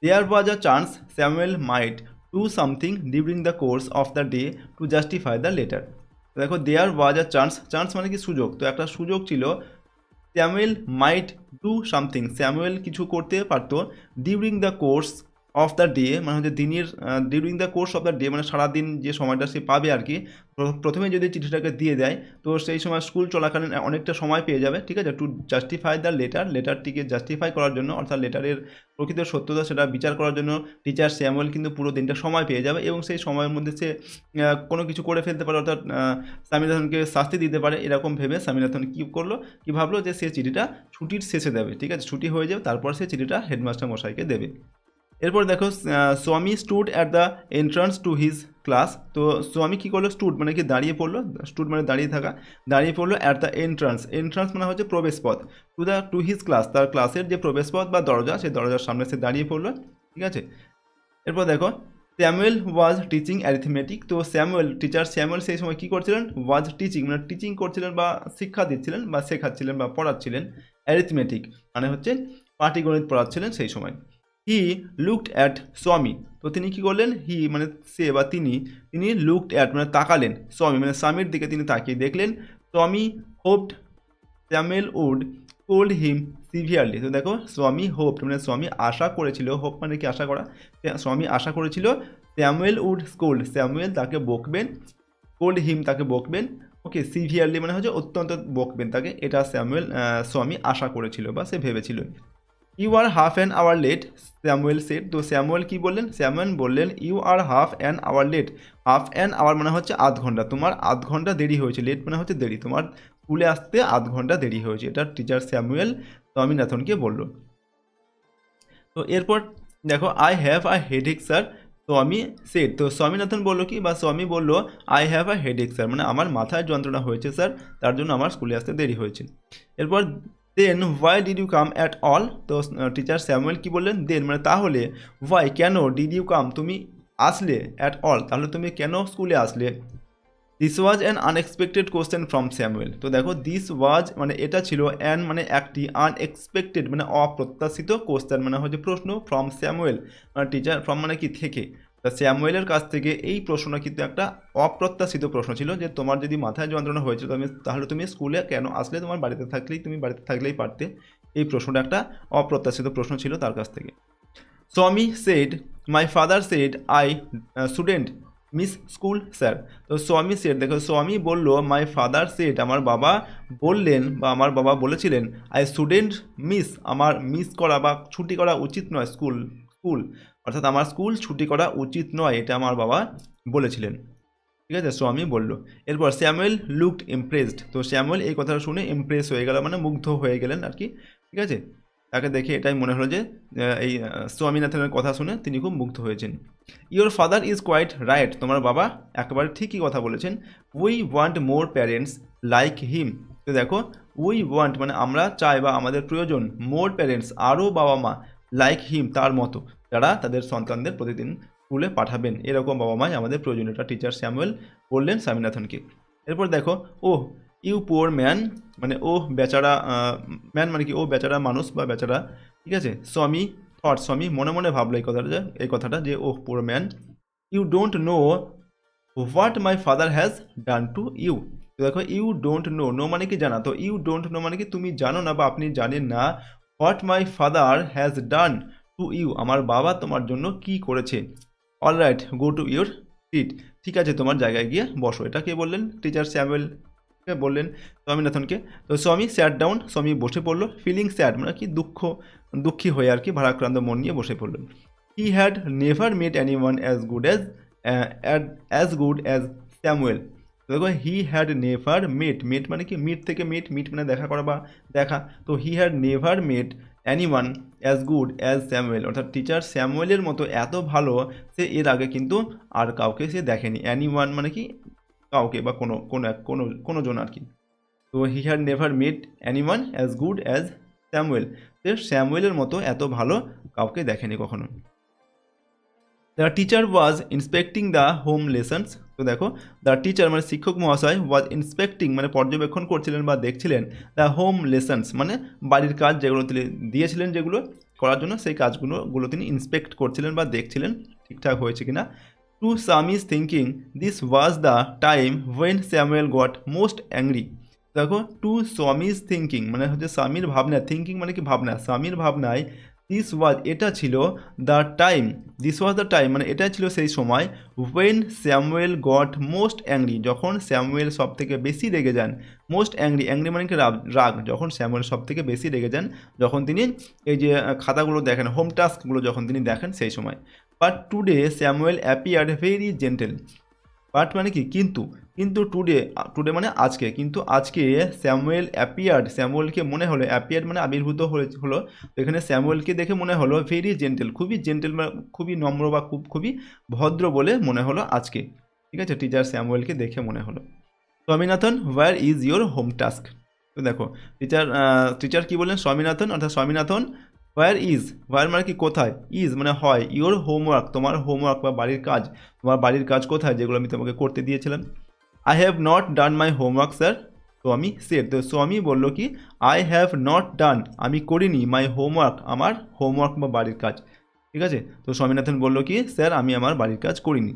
There was a chance Samuel might do something during the course of the day to justify the letter. দেখো there was a chance, chance মানে কি সুযোগ, তো একটা সুযোগ ছিল। Samuel might do something, Samuel কিছু করতে পারতো during the course of the day মানে হচ্ছে দিনের during the course of the day মানে সারাদিন যে সময়টা সে পাবে আর কি। প্রথমে যদি চিঠিটাকে দিয়ে দেয় তো সেই সময় স্কুল চলাকালীন অনেকটা সময় পেয়ে যাবে, ঠিক আছে, টু জাস্টিফাই দ্য লেটার, লেটারটিকে জাস্টিফাই করার জন্য অর্থাৎ লেটারের প্রকৃত সত্যতা সেটা বিচার করার জন্য টিচার স্যামুয়েল কিন্তু পুরো দিনটা সময় পেয়ে যাবে এবং সেই সময়ের মধ্যে সে কোনো কিছু করে ফেলতে পারে অর্থাৎ স্বামীনাথনকে শাস্তি দিতে পারে। এরকম ভেবে স্বামীনাথন কী করলো, কী ভাবলো যে সে চিঠিটা ছুটির শেষে দেবে, ঠিক আছে, ছুটি হয়ে যাবে তারপর সে চিঠিটা হেডমাস্টার মশাইকে দেবে। এরপর দেখো স্বামী stood at the entrance to his class, তো স্বামী কী করলো, স্টুড মানে কি দাঁড়িয়ে পড়লো, স্টুড মানে দাঁড়িয়ে থাকা, দাঁড়িয়ে পড়লো অ্যাট দ্য এন্ট্রান্স, এন্ট্রান্স মানে হচ্ছে প্রবেশপথ, টু হিজ ক্লাস, তার ক্লাসের যে প্রবেশপথ বা দরজা সেই দরজার সামনে সে দাঁড়িয়ে পড়লো, ঠিক আছে। এরপর দেখো স্যামুয়েল ওয়াজ টিচিং অ্যারিথমেটিক, তো স্যামুয়েল টিচার স্যামুয়েল সেই সময় কী করছিলেন, ওয়াজ টিচিং মানে টিচিং করছিলেন বা শিক্ষা দিচ্ছিলেন বা শেখাচ্ছিলেন বা পড়াচ্ছিলেন, অ্যারিথমেটিক মানে হচ্ছে পাটিগণিত পড়াচ্ছিলেন সেই সময়। হি লুকড অ্যাট স্বামী, তো তিনি কী করলেন, হি মানে সে বা তিনি লুকড অ্যাট মানে তাকালেন, স্বামী মানে স্বামীর দিকে তিনি তাকিয়ে দেখলেন। Swami hoped Samuel would scold him severely, তো দেখো স্বামী হোপড মানে স্বামী আশা করেছিল, হোপ মানে কি আশা করা, স্বামী আশা করেছিল স্যামুয়েল উড স্কোল্ড, স্যামুয়েল তাকে বকবেন, কোল্ড হিম তাকে বকবেন, ওকে, সিভিয়ারলি মানে হচ্ছে অত্যন্ত বকবেন তাকে, এটা স্বামী আশা করেছিল বা সে ভেবেছিল। You are half an hour late Samuel said, তো স্যামুয়েল কী বললেন, স্যামুয়েল বললেন you are half an hour late, half an hour মানে হচ্ছে আধ ঘন্টা, তোমার আধ ঘন্টা দেরি হয়েছে, লেট মানে হচ্ছে দেরি, তোমার স্কুলে আসতে আধ ঘন্টা দেরি হয়েছে, এটা টিচার স্যামুয়েল স্বামীনাথনকে বলল। তো এরপর দেখো I have a headache sir স্বামী সেট, তো স্বামীনাথন বললো কি বা স্বামী বললো I have a headache sir মানে আমার মাথায় যন্ত্রণা হয়েছে স্যার, তার জন্য আমার স্কুলে আসতে দেরি হয়েছে। এরপর then why did you come at all, তো টিচার স্যামুয়েল কি বললেন, দেন মানে তাহলে, হোয়াই কেন, ডিড ইউ কাম তুমি আসলে, অ্যাট অল তাহলে তুমি কেন স্কুলে আসলে। This was an unexpected question from Samuel, তো দেখো দিস ওয়াজ মানে এটা ছিল, অ্যান মানে একটি, আনএক্সপেক্টেড মানে অপ্রত্যাশিত, কোশ্চেন মানে হচ্ছে প্রশ্ন, ফ্রম স্যামুয়েল মানে টিচার, ফ্রম মানে কি থেকে, তা স্যামুয়েলের কাছ থেকে এই প্রশ্নটা কিন্তু একটা অপ্রত্যাশিত প্রশ্ন ছিল যে তোমার যদি মাথায় যন্ত্রণা হয়েছে তাহলে তুমি স্কুলে কেন আসলে, তোমার বাড়িতে থাকলেই পারতে, এই প্রশ্নটা একটা অপ্রত্যাশিত প্রশ্ন ছিল তার কাছ থেকে। স্বামী said my father said I student miss school sir, তো স্বামী সেড দেখো স্বামী বলল মাই ফাদার সেড আমার বাবা বললেন বা আমার বাবা বলেছিলেন আই স্টুডেন্ট মিস আমার মিস করা বা ছুটি করা উচিত নয় স্কুল, অর্থাৎ আমার স্কুল ছুটি করা উচিত নয়, এটা আমার বাবা বলেছিলেন, ঠিক আছে, স্বামী বলল। এরপর স্যামুয়েল লুকড ইমপ্রেসড, তো স্যামুয়েল এই কথাটা শুনে ইমপ্রেস হয়ে গেল মানে মুগ্ধ হয়ে গেলেন আর কি, ঠিক আছে, তাকে দেখে এটাই মনে হলো যে এই স্বামীনাথনের কথা শুনে তিনি খুব মুগ্ধ হয়েছেন। Your father is quite right, তোমার বাবা একেবারে ঠিকই কথা বলেছেন। We want more parents like him, তো দেখো উই ওয়ান্ট মানে আমরা চাই বা আমাদের প্রয়োজন, মোর প্যারেন্টস আরও বাবা মা, লাইক হিম তার মতো, যারা তাদের সন্তানদের প্রতিদিন স্কুলে পাঠাবেন, এরকম বাবা মাই আমাদের প্রয়োজন, এটা টিচার স্যামুয়েল বললেন স্বামীনাথনকে। এরপর দেখো ও ইউ পোর ম্যান মানে ও বেচারা, ম্যান মানে কি ও বেচারা মানুষ বা বেচারা, ঠিক আছে, স্বামী মনে মনে ভাবলো এই কথাটা যে O poor man, you don't know what my father has done to you, তো দেখো ইউ ডোন্ট নো মানে কি জানা, তো ইউ ডোন্ট নো মানে কি তুমি জানো না বা আপনি জানেন না, what my father has done to you আমার বাবা তোমার জন্য কি করেছে। All right go to your seat, ঠিক আছে তোমার জায়গায় গিয়ে বসো, এটা কে বললেন, টিচার স্যামুয়েল বললেন স্বামীনাথনকে। তো স্বামী স্যাট ডাউন, স্বামী বসে পড়লো, ফিলিং স্যাড মানে কি দুঃখী হয়ে আর কি, ভারাক্রান্ত মন নিয়ে বসে পড়লেন। হি had never mate any one as good as Samuel, দেখো হি হ্যাড নেভার মেট মানে কি মিট থেকে মিট মানে দেখা করা বা দেখা, তো he had never met anyone as good as Samuel, অর্থাৎ টিচার স্যামুয়েলের মতো এত ভালো সে এর আগে কিন্তু আর কাউকে সে দেখেনি, অ্যানিওয়ান মানে কি কাউকে বা কোনো জন আর কি, তো he had never met anyone as good as Samuel. সে স্যামুয়েলের মতো এত ভালো কাউকে দেখেনি কখনো। The teacher was inspecting the home lessons. তো দেখো, দ্য টিচার মানে শিক্ষক মহাশয়, ওয়াজ ইন্সপেক্টিং মানে পর্যবেক্ষণ করছিলেন বা দেখছিলেন, দ্য হোম লেসন্স মানে বাড়ির কাজ যেগুলো তিনি দিয়েছিলেন যেগুলো করার জন্য, সেই কাজগুলো তিনি ইন্সপেক্ট করছিলেন বা দেখছিলেন ঠিকঠাক হয়েছে কিনা। To Swami's thinking this was the time when Samuel got most angry. দেখো, টু স্বামীজ থিঙ্কিং মানে হচ্ছে স্বামীর ভাবনা, থিঙ্কিং মানে কি ভাবনা, স্বামীর ভাবনায়, দিস ওয়াজ এটা ছিল, the time, this was the time মানে এটা ছিল সেই সময়, when Samuel got most angry যখন স্যামুয়েল সব থেকে বেশি রেগে যান। মোস্ট অ্যাংরি, অ্যাংরি মানে কি রাগ, যখন স্যামুয়েল সব থেকে বেশি রেগে যান, যখন তিনি এই যে খাতাগুলো দেখেন, হোম টাস্কগুলো যখন তিনি দেখেন সেই সময়। But today Samuel appeared very gentle. But মানে কি কিন্তু, কিন্তু টুডে মানে আজকে, কিন্তু আজকে স্যামুয়েল অ্যাপিয়ার্ড, স্যামুয়েলকে মনে হলো, অ্যাপিয়ার্ড মানে আবির্ভূত হলো, তো এখানে স্যামুয়েলকে দেখে মনে হলো ভেরি জেন্টেল, খুবই জেন্টেল মানে খুবই নম্র বা খুবই ভদ্র বলে মনে হলো আজকে। ঠিক আছে, টিচার স্যামুয়েলকে দেখে মনে হলো। Swaminathan, where is your home task. তো দেখো, টিচার কি বললেন, স্বামীনাথন অর্থাৎ স্বামীনাথন, হোয়ার মানে কি কোথায়, ইজ মানে হয়, ইওর হোমওয়ার্ক তোমার হোমওয়ার্ক বা বাড়ির কাজ, তোমার বাড়ির কাজ কোথায় যেগুলো আমি তোমাকে করতে দিয়েছিলাম। I have not done my homework sir. তো আমি সেড, তো স্বামী বললো কি, আই হ্যাভ নট ডান আমি করিনি, মাই হোমওয়ার্ক আমার হোমওয়ার্ক বা বাড়ির কাজ। ঠিক আছে, তো স্বামীনাথন বললো কি, স্যার আমি আমার বাড়ির কাজ করিনি।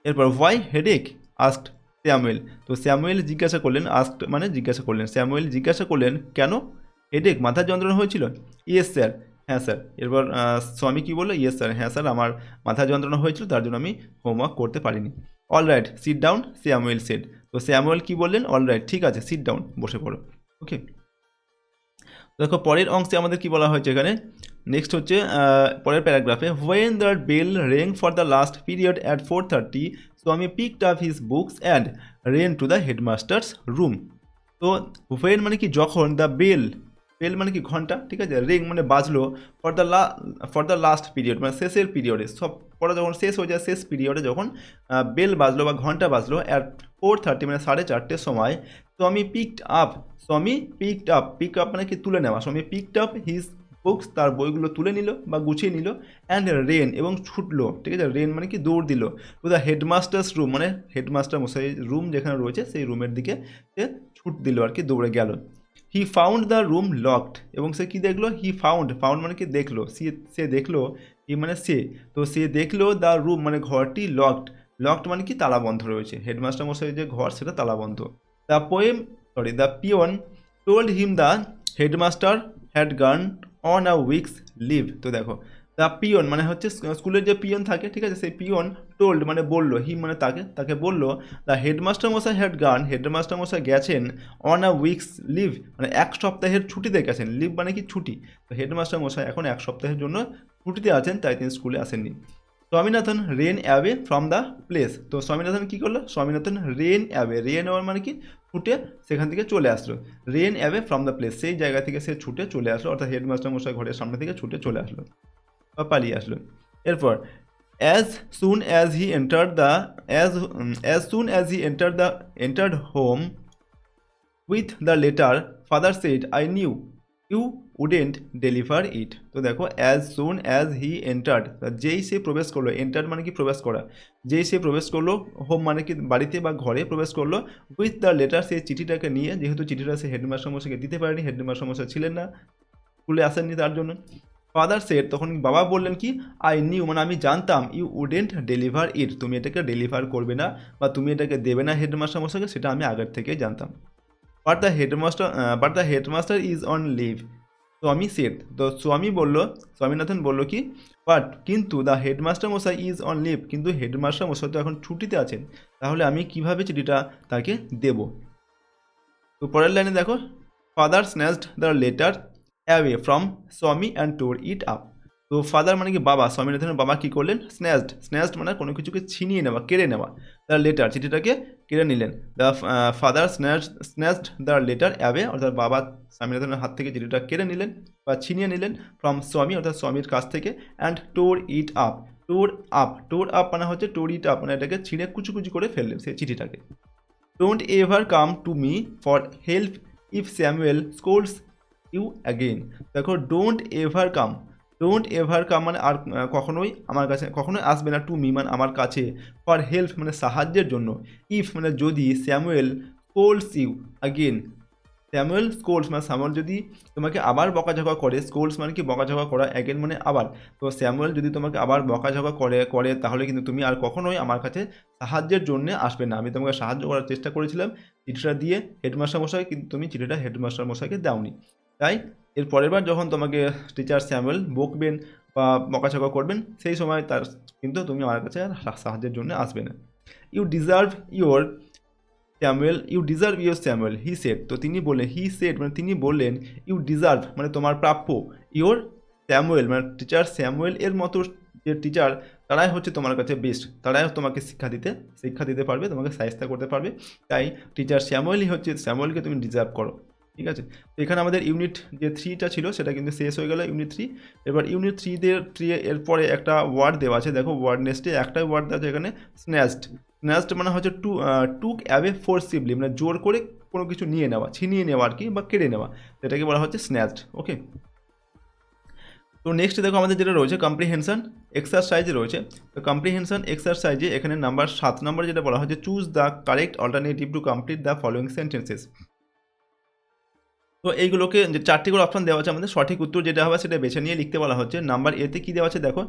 এরপর হোয়াই হেডেক আস্কড স্যামুয়েল। তো স্যামুয়েল জিজ্ঞাসা করলেন, আস্কড মানে জিজ্ঞাসা করলেন, স্যামুয়েল জিজ্ঞাসা করলেন কেন, হেডেক মাথার যন্ত্রণা হয়েছিল। ইয়েস স্যার, হ্যাঁ স্যার। এরপর স্বামী কী বললো, ইয়েস স্যার, হ্যাঁ স্যার আমার মাথা যন্ত্রণা হয়েছিল, তার জন্য আমি হোমওয়ার্ক করতে পারিনি। All right sit down Samuel said. তো স্যামুয়েল কী বললেন, অল রাইট ঠিক আছে, সিট ডাউন বসে পড়ো। ওকে, দেখো পরের অংশে আমাদের কি বলা হয়েছে এখানে, নেক্সট হচ্ছে পরের প্যারাগ্রাফে, when the bell ring for the last period at 4:30 Swami picked up his books and ran to the headmaster's room. তো হোয়েন মানে কি যখন, দ্য বেল, বেল মানে কি ঘন্টা, ঠিক আছে, রিং মানে বাজলো, ফর দ্য লাস্ট পিরিয়ড মানে শেষের পিরিয়ডে, সব পড়া যখন শেষ হয়ে যায়, শেষ পিরিয়ডে যখন বেল বাজলো বা ঘন্টা বাজলো অ্যাট 4:30 মানে 4:30 সময়, স্বামী পিকড আপ, স্বামী পিক আপ মানে কি তুলে নেওয়া, স্বামী পিকড আপ হিজ বুকস তার বইগুলো তুলে নিল বা গুছিয়ে নিল, অ্যান্ড রেন এবং ছুটলো, ঠিক আছে, রেন মানে কি দৌড় দিল, টু দ্য হেডমাস্টার্স রুম মানে হেডমাস্টার মশাই রুম যেখানে রয়েছে সেই রুমের দিকে সে ছুট দিল আর কি, দৌড়ে গেল। He found the room locked, এবং সে কি দেখলো, হি ফাউন্ড মানে কি দেখলো, সে দেখলো, হি মানে সে, তো সে দেখলো দ্য রুম মানে ঘরটি লকড মানে কি তালাবন্ধ রয়েছে, হেডমাস্টার মশাই যে ঘর সেটা তালাবন্ধ। The peon told him the headmaster had gone on a week's leave. তো দেখো, দ্য পিয়ন মানে হচ্ছে স্কুলের যে পিয়ন থাকে, ঠিক আছে, সেই পিয়ন টোল্ড মানে বললো, হিম মানে তাকে বললো, দ্য হেডমাস্টার মশাই হ্যাড গান হেডমাস্টার মশাই গেছেন, অন আ উইকস লিভ মানে এক সপ্তাহের ছুটিতে গেছেন, লিভ মানে কি ছুটি, তো হেডমাস্টার মশাই এখন এক সপ্তাহের জন্য ছুটিতে আছেন, তাই তিনি স্কুলে আসেননি। Swaminathan ran away from the place. তো স্বামীনাথন কী করলো, স্বামীনাথন রেন অ্যাওয়ে মানে কি ছুটে সেখান থেকে চলে আসলো, ran away from the place সেই জায়গা থেকে সে ছুটে চলে আসলো, অর্থাৎ হেডমাস্টার মশাই ঘরের সামনে থেকে ছুটে চলে আসলো বা পালিয়ে আসলো। এরপর as soon as he entered the as soon as he entered home with the letter, father said, I knew you wouldn't deliver it. তো দেখো, as soon as he entered যেই সে প্রবেশ করলো, entered মানে কি প্রবেশ করা, যেই সে প্রবেশ করলো, হোম মানে কি বাড়িতে বা ঘরে প্রবেশ করলো, উইথ দ্য লেটার সেই চিঠিটাকে নিয়ে, যেহেতু চিঠিটা সে হেডমাস্টার মশাইকে দিতে পারেনি, হেডমাস্টার মশাই ছিলেন না, স্কুলে আসেননি তার জন্য। ফাদার সেড তখন বাবা বললেন কি, আই নিউ মানে আমি জানতাম, ইউ উডেন্ট ডেলিভার ইট তুমি এটাকে ডেলিভার করবে না বা তুমি এটাকে দেবে না হেডমাস্টার মশাইকে, সেটা আমি আগের থেকেই জানতাম। But the headmaster is on leave. Swami said, তো স্বামীনাথন বলল কি, বাট কিন্তু দ্য হেডমাস্টার মশাই ইজ অন লিভ কিন্তু হেডমাস্টার মশাই তো এখন ছুটিতে আছেন, তাহলে আমি কিভাবে চিঠিটা তাকে দেব। তো পরের লাইনে দেখো, father snatched the letter away from স্বামী অ্যান্ড টোর ইট আপ। তো ফাদার মানে কি বাবা, স্বামীনাথনের বাবা কী করলেন, স্ন্যাচড মানে কোনো কিছুকে ছিনিয়ে নেওয়া, কেড়ে নেওয়া, দ্য লেটার চিঠিটাকে কেড়ে নিলেন। The father snatched the letter away অর্থাৎ বাবা স্বামীনাথনের হাত থেকে চিঠিটা কেড়ে নিলেন বা ছিনিয়ে নিলেন, ফ্রম স্বামী অর্থাৎ স্বামীর কাছ থেকে, অ্যান্ড টোর ইট আপ টোর আপ মানে হচ্ছে টোর ইট আপ মানে এটাকে ছিঁড়ে কুচি করে ফেললেন সেই চিঠিটাকে। Don't ever come to me for help if Samuel scolds you again. দেখো don't ever come, don't ever come মানে আর কখনোই আমার কাছে কখনোই আসবে না, টু মি মানে আমার কাছে, ফর হেল্প মানে সাহায্যের জন্য, ইফ মানে যদি, Samuel scolds you again, Samuel scolds মানে স্যামুয়েল যদি তোমাকে আবার বকাঝকা করে, স্কোল্ডস মানে কি বকাঝকা করা, অ্যাগেন মানে আবার, তো স্যামুয়েল যদি তোমাকে আবার বকাঝকা করে তাহলে কিন্তু তুমি আর কখনোই আমার কাছে সাহায্যের জন্য আসবে না। আমি তোমাকে সাহায্য করার চেষ্টা করেছিলাম চিঠিটা দিয়ে হেডমাস্টার মশাই, কিন্তু তুমি চিঠিটা হেডমাস্টার মশাইকে দাওনি। তাই এর পরের বার যখন তোমাকে টিচার স্যামুয়েল বকবেন বা বকাঝকা করবেন, সেই সময় তার কিন্তু তুমি আমার কাছে আর সাহায্যের জন্য আসবে না। You deserve your Samuel, you deserve your Samuel, he said, তো তিনি বললেন, হি সেড মানে তিনি বললেন, ইউ ডিজার্ভ মানে তোমার প্রাপ্য, ইউর স্যামুয়েল মানে টিচার স্যামুয়েল এর মতো যে টিচার তারাই হচ্ছে তোমার কাছে বেস্ট, তারাই তোমাকে শিক্ষা দিতে পারবে, তোমাকে সাহায্য করতে পারবে। তাই টিচার স্যামুয়েলই হচ্ছে, স্যামুয়েলকে তুমি ডিজার্ভ করো। ঠিক আছে, তো এখানে আমাদের ইউনিট যে 3টা ছিল সেটা কিন্তু শেষ হয়ে গেল, ইউনিট 3। এবার ইউনিট 3 এরপরে একটা ওয়ার্ড দেওয়া আছে, দেখো ওয়ার্ড নেক্সটে একটাই ওয়ার্ড দেওয়া আছে এখানে, স্ন্যাচড। স্ন্যাচড মানে হচ্ছে টুক অ্যাওয়ে ফোর্সিবলি মানে জোর করে কোনো কিছু নিয়ে নেওয়া, ছিনিয়ে নেওয়া আর কি, বা কেড়ে নেওয়া, সেটাকে বলা হচ্ছে স্ন্যাচড। ওকে, তো নেক্সট দেখো আমাদের যেটা রয়েছে কম্প্রিহেনশন এক্সারসাইজ রয়েছে। তো কম্প্রিহেনশন এক্সারসাইজে এখানে নাম্বার 7 নম্বর যেটা বলা হচ্ছে, choose the correct alternative to complete the following sentences. তো এইগুলোকে যে 4টি করে অপশন দেওয়া আছে, আমাদের সঠিক উত্তর যেটা হবে সেটা বেছে নিয়ে লিখতে বলা হচ্ছে। নাম্বার এতে কী দেওয়া আছে দেখো,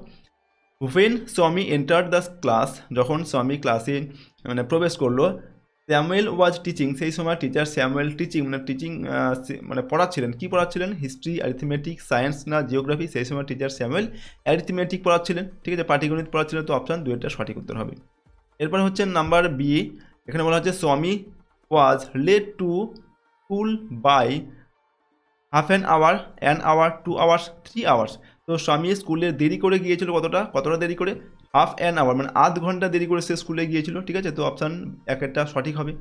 হোয়েন স্বামী এন্টার দ্য ক্লাস, যখন স্বামী ক্লাসে মানে প্রবেশ করলো, স্যামুয়েল ওয়াজ টিচিং, সেই সময় টিচার স্যামুয়েল টিচিং মানে পড়াচ্ছিলেন, কি পড়াচ্ছিলেন, হিস্ট্রি, অ্যারিথমেটিক, সায়েন্স না জিওগ্রাফি, সেই সময় টিচার স্যামুয়েল অ্যারিথমেটিক পড়াচ্ছিলেন। ঠিক আছে, পাটিগণিত পড়াচ্ছিলেন, তো অপশান 2 সঠিক উত্তর হবে। এরপর হচ্ছে নাম্বার বি, এখানে বলা হচ্ছে Swami was late to school by half an hour, 2 hours, 3 hours. তো স্বামী স্কুলে দেরি করে গিয়েছিল, কতটা দেরি করে, হাফ অ্যান আওয়ার মানে আধ ঘন্টা দেরি করে সে স্কুলে গিয়েছিল। ঠিক আছে, তো অপশান একটা সঠিক হবে।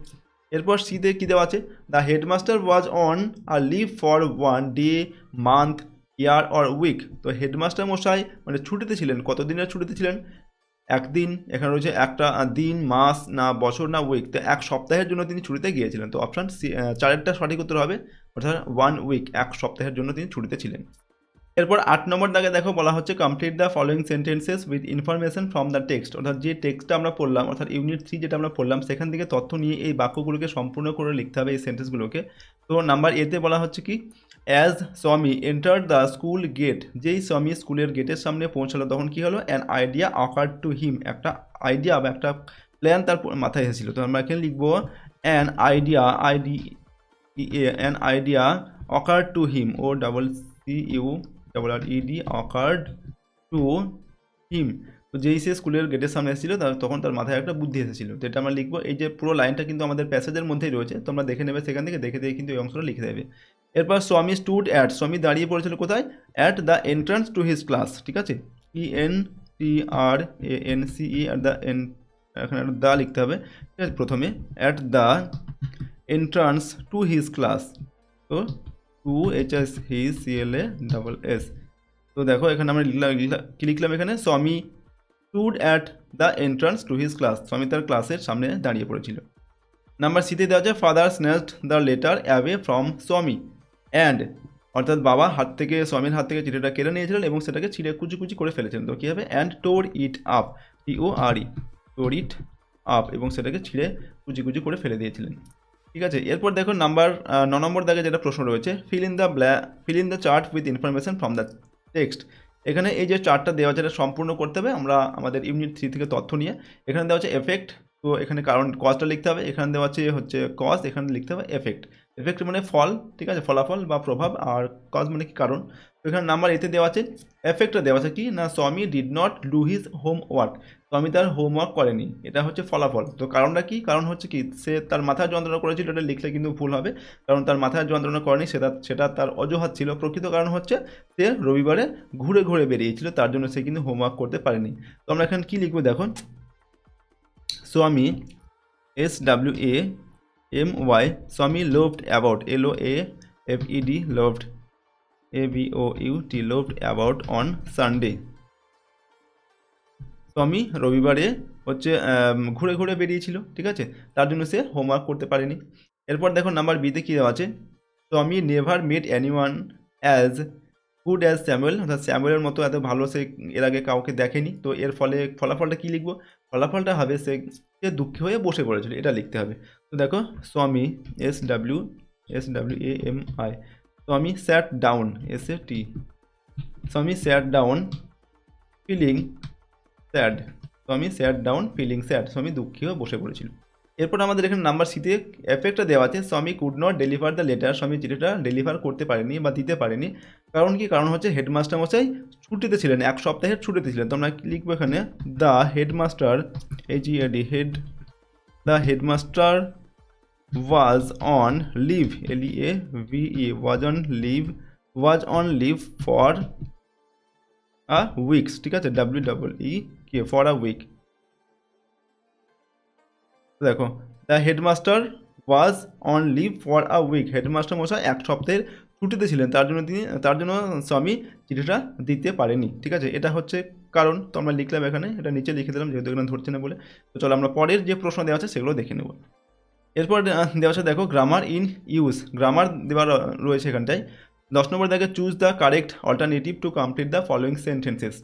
এরপর সিতে কী দেওয়া আছে, দ্য হেডমাস্টার ওয়াজ অন আর leave for 1 day, month, year or week. তো হেডমাস্টার মশাই মানে ছুটিতে ছিলেন, কতদিনের ছুটিতে ছিলেন, একদিন, এখানে রয়েছে একটা দিন, মাস না বছর না উইক, তো 1 সপ্তাহের জন্য তিনি ছুটিতে গিয়েছিলেন। তো অপশান সি 4 সঠিক উত্তর হবে, অর্থাৎ 1 উইক, 1 সপ্তাহের জন্য তিনি ছুটিতে ছিলেন। এরপর 8 নম্বর দাগে দেখো বলা হচ্ছে, complete the following sentences with information from the text, অর্থাৎ যে টেক্সটটা আমরা পড়লাম, অর্থাৎ ইউনিট 3 যেটা আমরা পড়লাম সেখান থেকে তথ্য নিয়ে এই বাক্যগুলোকে সম্পূর্ণ করে লিখতে হবে, এই সেন্টেন্সগুলোকে। তো নাম্বার এতে বলা হচ্ছে কি, অ্যাজ স্বামী এন্টার দ্য স্কুল গেট, যেই স্বামী স্কুলের গেটের সামনে পৌঁছালো তখন কি হলো, অ্যান আইডিয়া অকার টু হিম, একটা আইডিয়া বা একটা প্ল্যান তার মাথায় এসেছিলো। তো আমরা এখানে লিখবো an idea, an idea occur to him, O double C U double R E D occurred to him. তো যেই সে স্কুলের গেটের সামনে এসেছিলো তখন তার মাথায় একটা বুদ্ধি এসেছিলো, তো এটা আমরা লিখবো। এই যে পুরো লাইনটা কিন্তু আমাদের প্যাসেজের মধ্যেই রয়েছে, তোমরা দেখে নেবে, সেখান থেকে দেখে কিন্তু এই অংশটা লিখে দেবে। এরপর স্বামী স্টুড অ্যাট, স্বামী দাঁড়িয়ে পড়েছিল কোথায়, at the entrance to his class. ঠিক আছে, ENTRANCE অ্যাট দ্য এখানে দা লিখতে হবে। ঠিক আছে, প্রথমে at the entrance to his class, তো to HS his CLA double S। তো দেখো এখানে আমরা কি লিখলাম, এখানে Swami stood at the entrance to his class, স্বামী তার ক্লাসের সামনে দাঁড়িয়ে পড়েছিল। নাম্বার সিতে দেওয়া আছে, father snatched the letter away from স্বামী অ্যান্ড, অর্থাৎ বাবা স্বামীর হাত থেকে চিঠিটা কেড়ে নিয়েছিলেন এবং সেটাকে ছিঁড়ে কুচি করে ফেলেছিলেন। তো কী হবে, অ্যান্ড টোর ইট আপ, TORE, টোর ইট আপ, এবং সেটাকে ছিঁড়ে কুচি করে ফেলে দিয়েছিলেন। ঠিক আছে, এরপর দেখো নাম্বার 9 নম্বর দাগে যেটা প্রশ্ন রয়েছে, fill in the chart with information from the text. এখানে এই যে চার্টটা দেওয়া আছে এটা সম্পূর্ণ করতে হবে আমরা আমাদের ইউনিট 3 থেকে তথ্য নিয়ে। এখানে দেওয়া আছে এফেক্ট, তো এখানে কারণ কজটা লিখতে হবে, এখানে দেওয়া আছে হচ্ছে কজ, এখানে লিখতে হবে এফেক্ট। এফেক্ট মানে ফল, ঠিক আছে, ফলাফল বা প্রভাব, আর কজ মানে কি কারণ। তো এখানে নাম্বার এতে দেওয়া আছে, এফেক্টটা দেওয়া আছে কি না, স্বামী did not do his homework, স্বামী তার হোমওয়ার্ক করেনি, এটা হচ্ছে ফলাফল। তো কারণটা কি, কারণ হচ্ছে কি, সে তার মাথায় যন্ত্রণা করেছিল, এটা লিখলে কিন্তু ভুল হবে, কারণ তার মাথায় যন্ত্রণা করেনি সেটা তার অজুহাত ছিল। প্রকৃত কারণ হচ্ছে সে রবিবারে ঘুরে বেরিয়েছিল, তার জন্য সে কিন্তু হোমওয়ার্ক করতে পারেনি। তো আমরা এখানে কি লিখবো দেখো, স্বামী SWAMY, স্বামী loved about, LOAFED, loved ABOUT, loved about on Sunday। স্বামী রবিবারে হচ্ছে ঘুরে বেরিয়েছিল, ঠিক আছে, তার জন্য সে হোমওয়ার্ক করতে পারেনি। এরপর দেখো নাম্বার বিতে কী দেওয়া আছে, Tommy never met anyone as good as Samuel, অর্থাৎ স্যামুয়েলের মতো এত ভালো সে এর আগে কাউকে দেখেনি। তো এর ফলে ফলাফলটা কী লিখবো? ফলাফলটা হবে সে দুঃখী হয়ে বসে পড়েছিল, এটা লিখতে হবে। তো দেখো স্বামী SWAMI, স্বামী স্যাট ডাউন SAT, স্বামী স্যাট ডাউন ফিলিং স্যাড, স্বামী স্যাট ডাউন ফিলিং স্যাড, স্বামী দুঃখী হয়ে বসে পড়েছিল। এরপর আমাদের এখানে নাম্বার সিতে এফেক্টটা দেওয়া আছে, স্বামী could not deliver the letter, স্বামী চিঠিটা ডেলিভার করতে পারেনি বা দিতে পারেনি। কারণ কি? কারণ হচ্ছে হেডমাস্টার মশাই ছুটিতে ছিলেন, এক সপ্তাহের ছুটিতে ছিলেন। তো আমরা লিখবো এখানে the headmaster HED, the headmaster was on leave LEAVE, was on leave for a weeks, ঠিক আছে, WEEK, ফর আ উইক। দেখো the headmaster was on leave for a week, headmaster মশাই এক সপ্তাহের ছুটিতে ছিলেন, তার জন্য স্বামী চিঠিটা দিতে পারেনি, ঠিক আছে। এটা হচ্ছে কারণ। তো আমরা লিখলাম এখানে, এটা নিচে লিখে দিলাম যেহেতু এখানে ধরছে না বলে। তো চলো আমরা পরের যে প্রশ্ন দেওয়া আছে সেগুলো দেখে নেব। এরপর দেওয়া আছে দেখো গ্রামার ইন ইউজ, গ্রামার দেওয়া রয়েছে এখানটায়। 10 নম্বর দেখে choose the correct alternative to complete the following sentences.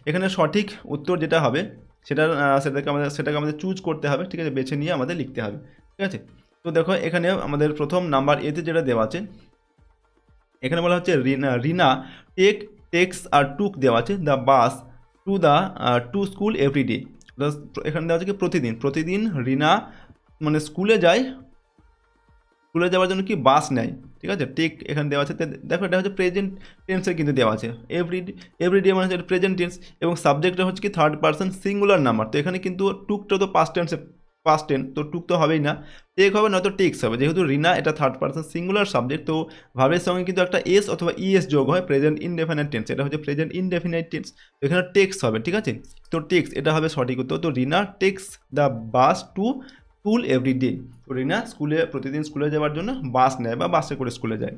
এখানে সঠিক উত্তর যেটা হবে সেটাকে আমাদের চুজ করতে হবে, ঠিক আছে, বেছে নিয়ে আমাদের লিখতে হবে, ঠিক আছে। তো দেখো এখানে আমাদের প্রথম নাম্বার এতে যেটা দেওয়া আছে, এখানে বলা হচ্ছে রিনা টেক্স আর টুক দেওয়া আছে the bus to school everyday. এখানে দেওয়া আছে কি প্রতিদিন রিনা মানে স্কুলে যাওয়ার জন্য কি বাস নেয়, ঠিক আছে। টেক এখানে দেওয়া আছে, দেখো এটা হচ্ছে প্রেজেন্ট টেন্সের কিন্তু দেওয়া আছে, এভরিডে মানে হচ্ছে প্রেজেন্ট টেন্স, এবং সাবজেক্টটা হচ্ছে কি থার্ড পার্সন সিঙ্গুলার নাম্বার। তো এখানে কিন্তু টুকটা তো পাস্ট টেন্স, তো টুক তো হবেই না, টেক হবে নয়তো টেক্স হবে। যেহেতু রিনা এটা থার্ড পার্সন সিঙ্গুলার সাবজেক্ট, তো ভাবের সঙ্গে কিন্তু একটা এস অথবা ইএস যোগ হয় প্রেজেন্ট ইনডেফিনাইট টেন্স, এটা হচ্ছে প্রেজেন্ট ইনডেফিনাইট টেন্স। তো এখানে টেক্স হবে, ঠিক আছে। তো টেক্স এটা হবে সঠিক উত্তর। তো Reena takes the bus to school every day, তো রিনা প্রতিদিন স্কুলে যাওয়ার জন্য বাস নেয় বা বাসে করে স্কুলে যায়।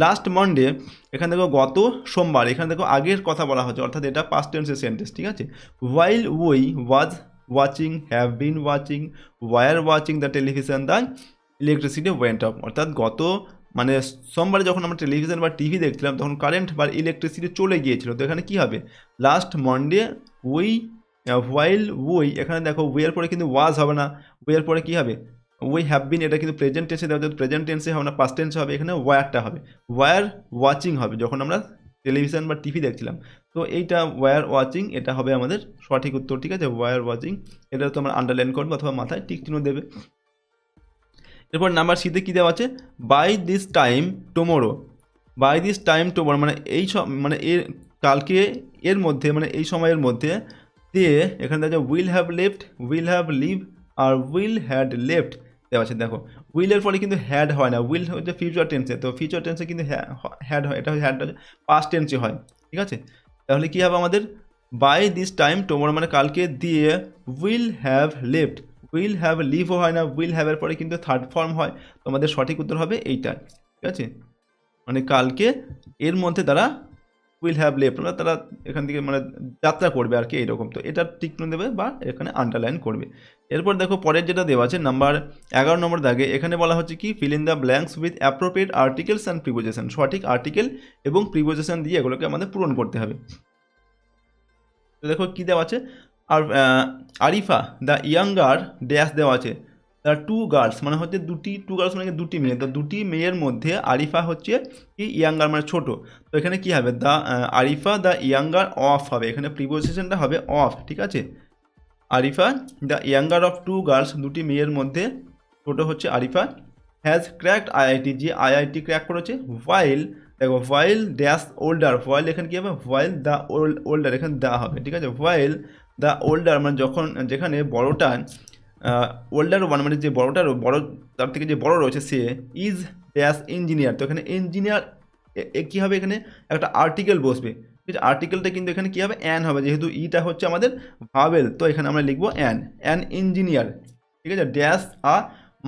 লাস্ট মানডে, এখানে দেখো গত সোমবার, এখানে দেখো আগের কথা বলা হচ্ছে, অর্থাৎ এটা পাস্ট টেন্সের সেন্টেন্স, ঠিক আছে। While we was watching, have been watching, were watching the television the electricity went off, অর্থাৎ গত মানে সোমবারে যখন আমরা টেলিভিশন বা টিভি দেখছিলাম তখন কারেন্ট বা ইলেকট্রিসিটি চলে গিয়েছিল। তো এখানে কী হবে? Last Monday we while we, এখানে দেখো উইয়ের পরে কিন্তু ওয়াজ হবে না, উইয়ের পরে কী হবে? উই হ্যাভ বিন, এটা কিন্তু প্রেজেন্ট টেন্সে দেওয়া, প্রেজেন্ট টেন্সে হবে না, পাস্ট টেন্সে হবে। এখানে ওয়ারটা হবে, ওয়ার ওয়াচিং হবে যখন আমরা টেলিভিশন বা টিভি দেখছিলাম। তো এইটা ওয়ার ওয়াচিং, এটা হবে আমাদের সঠিক উত্তর, ঠিক আছে, ওয়ার ওয়াচিং। এটা তো আমরা আন্ডারলাইন করবো অথবা মাথায় টিক চিহ্ন দেবে। এরপর নাম্বার সিতে কী দেওয়া আছে? By this time tomorrow, by this time tomorrow মানে মানে এর কালকে, এর মধ্যে মানে এই সময়ের মধ্যে দিয়ে এখানে দেখা যায় will have left, will have leave আর উইল হ্যাড লেফট দেওয়া আছে। দেখো উইলের পরে কিন্তু হ্যাড হয় না, উইল হচ্ছে ফিউচার টেন্সে, তো ফিউচার টেন্সে কিন্তু হ্যাড হয়, এটা হ্যাড পাস্ট টেন্সে হয়, ঠিক আছে। তাহলে কী হবে আমাদের? বাই দিস টাইম টুমোরো মানে কালকে দিয়ে will have left, will have লিভও হয় না, উইল হ্যাভের পরে কিন্তু থার্ড ফর্ম হয়। তো আমাদের সঠিক উত্তর হবে এইটা, ঠিক আছে, মানে কালকে এর মধ্যে তারা উইল হ্যাভ লেফট, মানে তারা এখান থেকে মানে যাত্রা করবে আর কি, এইরকম। তো এটা টিক দেবে বা এখানে আন্ডারলাইন করবে। এরপর দেখো পরের যেটা দেওয়া আছে নাম্বার 11 নম্বর দাগে, এখানে বলা হচ্ছে কি fill in the blanks with appropriate articles and preposition, সঠিক আর্টিকেল এবং প্রিপোজিশন দিয়ে এগুলোকে আমাদের পূরণ করতে হবে। তো দেখো কী দেওয়া আছে? আর আরিফা দ্য ইয়াঙ্গার ড্যাশ দেওয়া আছে দ্য টু গার্লস, মানে হচ্ছে টু গার্লস মানে দুটি মেয়ে, তো দুটি মেয়ের মধ্যে আরিফা হচ্ছে কি ইয়াঙ্গার মানে ছোটো। তো এখানে কী হবে? The Arifa the younger of হবে, এখানে প্রিপোজিশনটা হবে অফ, ঠিক আছে। Arifa the younger of two girls, দুটি মেয়ের মধ্যে ছোটো হচ্ছে আরিফা। হ্যাজ ক্র্যাকড আইআইটি, যে আইআইটি ক্র্যাক করেছে। হোয়াইল, দেখো হোয়াইল ড্যাশ ওল্ডার, হোয়াইল এখানে কী হবে? হোয়াইল দ্য ওল্ডার, এখানে দেওয়া হবে, ঠিক আছে। হোয়াইল দ্য ওল্ডার মানে যেখানে বড়টা ওল্ডার ওয়ান মানে যে বড় তার থেকে যে বড় রয়েছে সে ইজ ড্যাশ ইঞ্জিনিয়ার, তো এখানে ইঞ্জিনিয়ার কী হবে? এখানে একটা আর্টিকেল বসবে, ঠিক আছে। আর্টিকেলটা কিন্তু এখানে কী হবে? অ্যান হবে, যেহেতু ইটা হচ্ছে আমাদের ভাবেল, তো এখানে আমরা লিখবো অ্যান ইঞ্জিনিয়ার, ঠিক আছে। ড্যাশ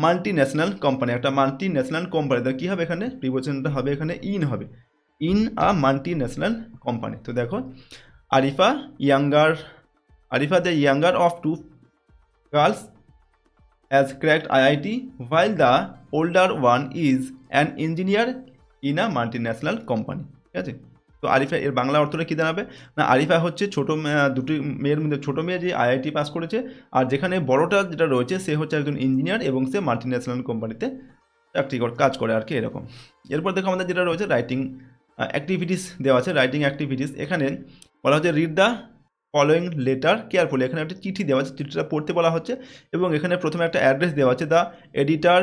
মাল্টি ন্যাশনাল কোম্পানি, একটা মাল্টি ন্যাশনাল কোম্পানি, তো কী হবে? এখানে প্রিপোজিশনটা হবে এখানে ইন হবে, ইন মাল্টি ন্যাশনাল কোম্পানি। তো দেখো Arifa the younger of two girls has cracked IIT while the older one is an engineer in a multinational company. ঠিক আছে, তো আরিফা এর বাংলা অর্থটা কী দাঁড়াবে না, আরিফা হচ্ছে ছোটো দুটি মেয়ের মধ্যে ছোটো মেয়ে যে আইআইটি পাস করেছে, আর যেখানে বড়টা যেটা রয়েছে সে হচ্ছে একজন ইঞ্জিনিয়ার এবং সে মাল্টিন্যাশনাল কোম্পানিতে কাজ করে আর কি এরকম। এরপর দেখো আমাদের যেটা রয়েছে রাইটিং অ্যাক্টিভিটিস দেওয়া আছে, রাইটিং অ্যাক্টিভিটিস এখানে বলা হচ্ছে read the following letter carefully. এখানে একটা চিঠি দেওয়া আছে, চিঠিটা পড়তে বলা হচ্ছে এবং এখানে প্রথমে একটা অ্যাড্রেস দেওয়া আছে, the editor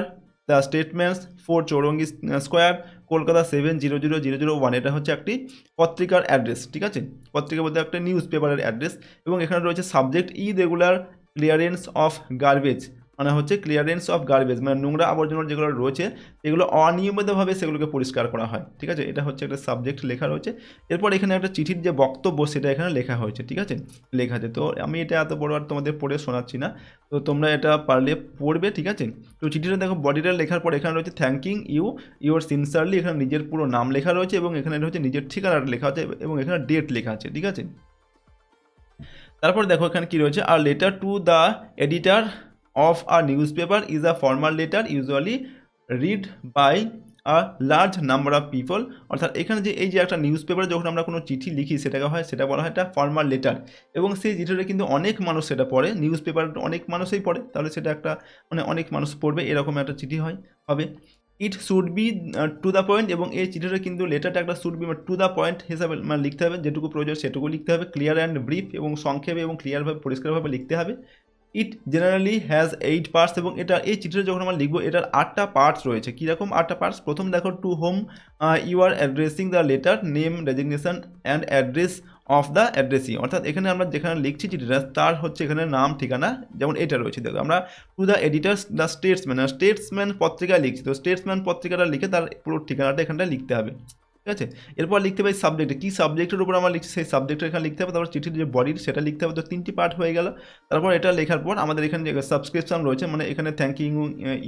the statements 4 Chowringhee square Kolkata 700001। এটা হচ্ছে একটি পত্রিকার অ্যাড্রেস। ঠিক আছে, পত্রিকা বলতে একটা নিউজ পেপারের অ্যাড্রেস এবং এখানে রয়েছে subject irregular clearance of garbage, মানে হচ্ছে ক্লিয়ারেন্স অফ গার্বেজ মানে নোংরা আবর্জনা যেগুলো রয়েছে এগুলো অনিয়মিতভাবে সেগুলোকে পরিষ্কার করা হয়। ঠিক আছে, এটা হচ্ছে একটা সাবজেক্ট লেখা রয়েছে। এরপর এখানে একটা চিঠির যে বক্তব্য সেটা এখানে লেখা হয়েছে। ঠিক আছে, লেখা আছে, তো আমি এটা এত বড় আর তোমাদের পড়ে শোনাচ্ছি না, তো তোমরা এটা পারলে পড়বে। ঠিক আছে, তো চিঠিটা দেখো বডিটা লেখার পর এখানে রয়েছে থ্যাঙ্কিং ইউ ইউর সিনসারলি, এখানে নিজের পুরো নাম লেখা রয়েছে এবং এখানে রয়েছে নিজের ঠিকানাটা লেখা আছে এবং এখানে ডেট লেখা আছে। ঠিক আছে, তারপর দেখো এখানে কি রয়েছে, আর letter to the editor of a newspaper is a formal letter usually read by a large number of people। অর্থাৎ এখানে যে এই যে একটা নিউজ পেপারে যখন আমরা কোনো চিঠি লিখি সেটাকে হয় সেটা বলা হয় একটা ফর্মাল লেটার এবং সেই চিঠিটা কিন্তু অনেক মানুষ সেটা পড়ে, নিউজ পেপার অনেক মানুষই পড়ে, তাহলে সেটা একটা মানে অনেক মানুষ পড়বে এরকম একটা চিঠি হবে। It should be to the point, এবং এই চিঠিটা কিন্তু লেটারটা একটা should be to the point হিসাবে মানে লিখতে হবে, যেটুকু প্রয়োজন সেটুকু লিখতে হবে, ক্লিয়ার অ্যান্ড ব্রিফ এবং সংক্ষেপে এবং ক্লিয়ারভাবে পরিষ্কারভাবে লিখতে হবে। ইট জেনারেলি হ্যাজ 8 পার্টস, এবং এটা এই চিঠিটা যখন আমরা লিখবো এটার 8টা পার্টস রয়েছে। কীরকম 8টা পার্টস? প্রথম দেখো, to whom you are addressing the letter, name, designation and address of the addressee. অর্থাৎ এখানে আমরা যেখানে লিখছি চিঠিটা তার হচ্ছে এখানে নাম ঠিকানা, যেমন এটা রয়েছে দেখো, আমরা to the editors the Statesman পত্রিকায় লিখছি, তো স্টেটসম্যান পত্রিকাটা লিখে তার পুরো ঠিকানাটা এখানটা লিখতে হবে। ঠিক আছে, এরপর লিখতে হবে সাবজেক্টে, কী সাবজেক্টের উপর আমরা লিখছি সেই সাবজেক্টটা এখানে লিখতে হবে, তারপর চিঠির যে বডির সেটা লিখতে হবে, তো 3টি পার্ট হয়ে গেল। তারপর এটা লেখার পর আমাদের এখানে যে সাবস্ক্রিপশন রয়েছে মানে এখানে থ্যাংক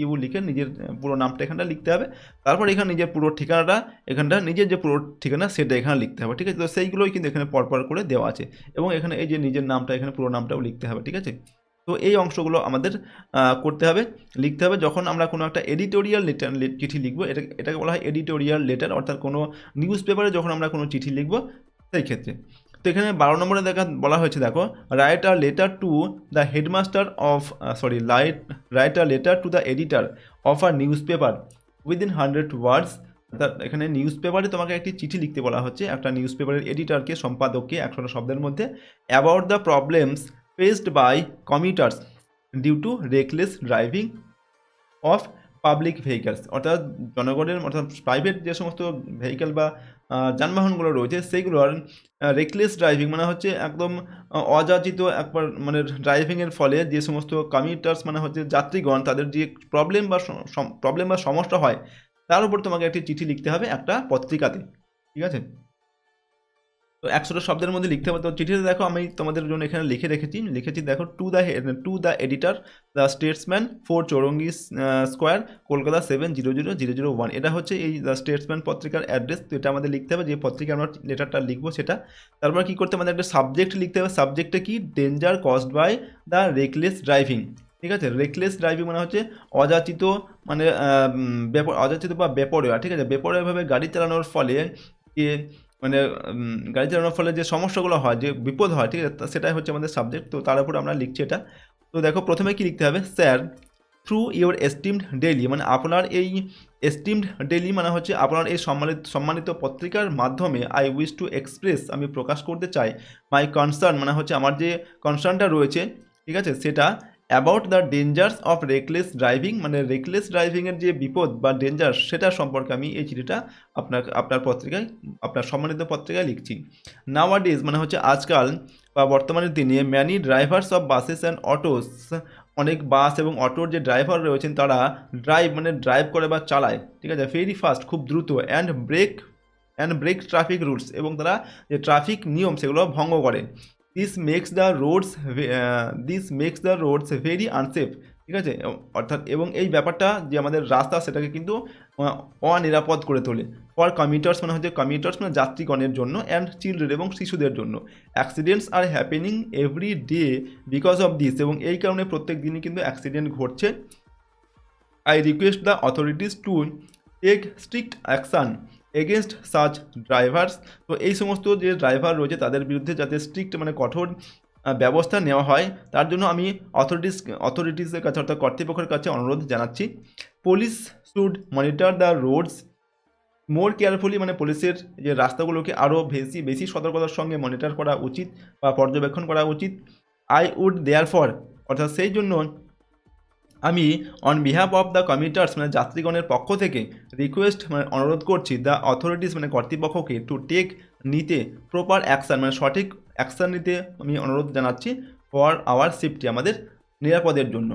ইউ লিখে নিজের পুরো নামটা এখানটা লিখতে হবে, তারপর এখানে নিজের পুরো ঠিকানাটা এখানটা নিজের যে পুরো ঠিকানা সেটা এখানে লিখতে হবে। ঠিক আছে, তো সেইগুলোই কিন্তু এখানে পরপর করে দেওয়া আছে এবং এখানে এই যে নিজের নামটা এখানে পুরো নামটাও লিখতে হবে। ঠিক আছে, তো এই অংশগুলো আমাদের করতে হবে, লিখতে হবে যখন আমরা কোনো একটা এডিটোরিয়াল লেটার চিঠি লিখবো, এটাকে বলা হয় এডিটোরিয়াল লেটার, অর্থাৎ কোনো নিউজ পেপারে যখন আমরা কোনো চিঠি লিখবো সেই ক্ষেত্রে। তো এখানে 12 নম্বরে বলা হয়েছে দেখো, write a letter to the headmaster of write a letter to the editor of a news paper within 100 ওয়ার্ডস। অর্থাৎ এখানে নিউজ পেপারে তোমাকে একটি চিঠি লিখতে বলা হচ্ছে, একটা নিউজ পেপারের এডিটারকে, সম্পাদককে 100 শব্দের মধ্যে, about the problems faced by commuters due to reckless driving of public vehicles. অর্থাৎ জনগণের অর্থাৎ প্রাইভেট যে সমস্ত ভেহিক্যাল বা যানবাহনগুলো রয়েছে সেইগুলোর রেকলেস ড্রাইভিং মানে হচ্ছে একদম অযাচিত একবার মানে ড্রাইভিংয়ের ফলে যে সমস্ত কমিউটার্স মানে হচ্ছে যাত্রীগণ তাদের যে প্রবলেম বা সমস্যা হয় তার উপর তোমাকে একটি চিঠি লিখতে হবে একটা পত্রিকাতে। ঠিক আছে, তো 100টা শব্দের মধ্যে লিখতে হবে। তো চিঠিতে দেখো আমি তোমাদের জন্য এখানে লিখেছি দেখো, two the editor the Statesman 4 Chowringhee square Kolkata 700001। এটা হচ্ছে এই দ্য স্টেটসম্যান পত্রিকার অ্যাড্রেস। তো এটা আমাদের লিখতে হবে, যে পত্রিকা আমরা লেটারটা লিখবো সেটা। তারপর কি করতে হবে, আমাদের একটা সাবজেক্ট লিখতে হবে। সাবজেক্টে কি, danger caused by the reckless driving. ঠিক আছে, রেকলেস ড্রাইভিং মানে হচ্ছে অযাচিত মানে অযাচিত বা বেপরোয়া। ঠিক আছে, বেপরোয়াভাবে গাড়ি চালানোর ফলে মানে গাড়ি চালানোর ফলে যে সমস্যাগুলো হয়, যে বিপদ হয়, ঠিক আছে, সেটাই হচ্ছে আমাদের সাবজেক্ট। তো তার উপর আমরা লিখছি এটা। তো দেখো প্রথমে কি লিখতে হবে, sir through your esteemed daily, মানে আপনার এই এস্টিমড ডেইলি মানে হচ্ছে আপনার এই সম্মানিত পত্রিকার মাধ্যমে আই উইশ টু এক্সপ্রেস, আমি প্রকাশ করতে চাই, মাই কনসার্ন মানে হচ্ছে আমার যে কনসার্নটা রয়েছে, ঠিক আছে, সেটা about the dangers of reckless driving, মানে রেকলেস ড্রাইভিংয়ের যে বিপদ বা ডেঞ্জার সেটা সম্পর্কে আমি এই চিঠিটা আপনার পত্রিকায়, আপনার সম্মানিত পত্রিকায় লিখছি। নাওয়াডেজ মানে হচ্ছে আজকাল বা বর্তমানের দিনে many drivers of buses and autos, অনেক বাস এবং অটোর যে ড্রাইভার রয়েছেন তারা ড্রাইভ করে বা চালায়, ঠিক আছে, ভেরি ফাস্ট, খুব দ্রুত, অ্যান্ড ব্রেক ট্রাফিক রুলস, এবং তারা যে ট্রাফিক নিয়ম সেগুলো ভঙ্গ করে। This makes the roads very unsafe. ঠিক আছে, অর্থাৎ এবং এই ব্যাপারটা যে আমাদের রাস্তা সেটাকে কিন্তু অনিরাপদ করে তোলে। ফর কমিউটার্স মানে হচ্ছে কমিউটার্স মানে যাত্রীগণের জন্য, অ্যান্ড চিলড্রেন এবং শিশুদের জন্য। Accidents are happening every day because of this, এবং এই কারণে প্রত্যেক দিনই কিন্তু অ্যাক্সিডেন্ট ঘটছে। I request the authorities to take strict action against such drivers. তো এই সমস্ত যে ড্রাইভার রয়েছে তাদের বিরুদ্ধে যাতে স্ট্রিক্ট মানে কঠোর ব্যবস্থা নেওয়া হয় তার জন্য আমি অথরিটিসের কাছে অর্থাৎ কর্তৃপক্ষের কাছে অনুরোধ জানাচ্ছি। Police should monitor the roads more carefully, মানে পুলিশের যে রাস্তাগুলোকে আরও বেশি সতর্কতার সঙ্গে মনিটর করা উচিত বা পর্যবেক্ষণ করা উচিত। আই উড দেয়ার ফর, অর্থাৎ সেই জন্য আমি on behalf of the commuters মানে যাত্রীগণের পক্ষ থেকে রিকোয়েস্ট মানে অনুরোধ করছি দ্য অথরিটিস মানে কর্তৃপক্ষকে টু টেক নিতে প্রপার অ্যাকশান মানে সঠিক অ্যাকশান নিতে আমি অনুরোধ জানাচ্ছি ফর আওয়ার সেফটি, আমাদের নিরাপদের জন্য।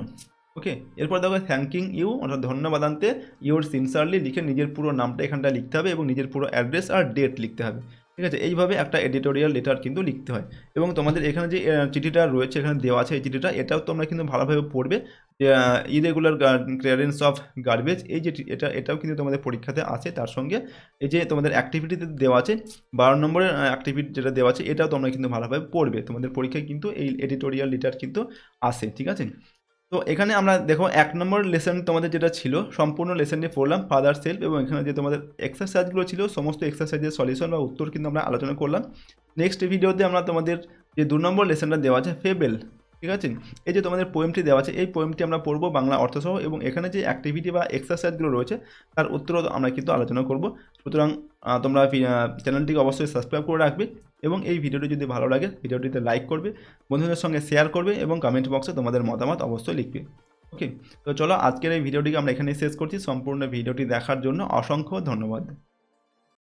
ওকে, এরপর দেখো থ্যাঙ্কিং ইউ, অর্থাৎ ধন্যবাদান্তে ইউর সিনসারলি লিখে নিজের পুরো নামটা এখানটা লিখতে হবে এবং নিজের পুরো অ্যাড্রেস আর ডেট লিখতে হবে। ঠিক আছে, এইভাবে একটা এডিটোরিয়াল লেটার কিন্তু লিখতে হয়। এবং তোমাদের এখানে যে চিঠিটা রয়েছে এখানে দেওয়া আছে এই চিঠিটা, এটাও তোমরা কিন্তু ভালোভাবে পড়বে। যে ইরেগুলার ক্লিয়ারেন্স অফ গার্বেজ, এই যে এটাও কিন্তু তোমাদের পরীক্ষাতে আছে। তার সঙ্গে এই যে তোমাদের অ্যাক্টিভিটিতে দেওয়া আছে 12 নম্বরের অ্যাক্টিভিটি যেটা দেওয়া আছে এটাও তোমরা কিন্তু ভালোভাবে পড়বে। তোমাদের পরীক্ষায় কিন্তু এই এডিটোরিয়াল লেটার কিন্তু আসে। ঠিক আছে, তো এখানে আমরা দেখো 1 নম্বর লেসন তোমাদের যেটা ছিল সম্পূর্ণ লেসনটি পড়লাম ফাদার সেলফ, এবং এখানে যে তোমাদের এক্সারসাইজগুলো ছিল সমস্ত এক্সারসাইজের সলিউশন বা উত্তর কিন্তু আমরা আলোচনা করলাম। নেক্সট ভিডিওতে আমরা তোমাদের যে 2 নম্বর লেসনটা দেওয়া আছে ফেবেল, ঠিক আছে, এই যে তোমাদের পোয়েমটি দেওয়া আছে এই পোয়েমটি আমরা পড়বো বাংলা অর্থসহ, এবং এখানে যে অ্যাক্টিভিটি বা এক্সারসাইজগুলো রয়েছে তার উত্তরও আমরা কিন্তু আলোচনা করব। সুতরাং তোমরা চ্যানেলটিকে অবশ্যই সাবস্ক্রাইব করে রাখবে, এবং এই ভিডিওটি যদি ভালো লাগে ভিডিওটিতে লাইক করবে, বন্ধুদের সঙ্গে শেয়ার করবে এবং কমেন্ট বক্সে তোমাদের মতামত অবশ্যই লিখবে। ওকে, তো চলো আজকের এই ভিডিওটিকে আমরা এখানেই শেষ করছি। সম্পূর্ণ ভিডিওটি দেখার জন্য অসংখ্য ধন্যবাদ।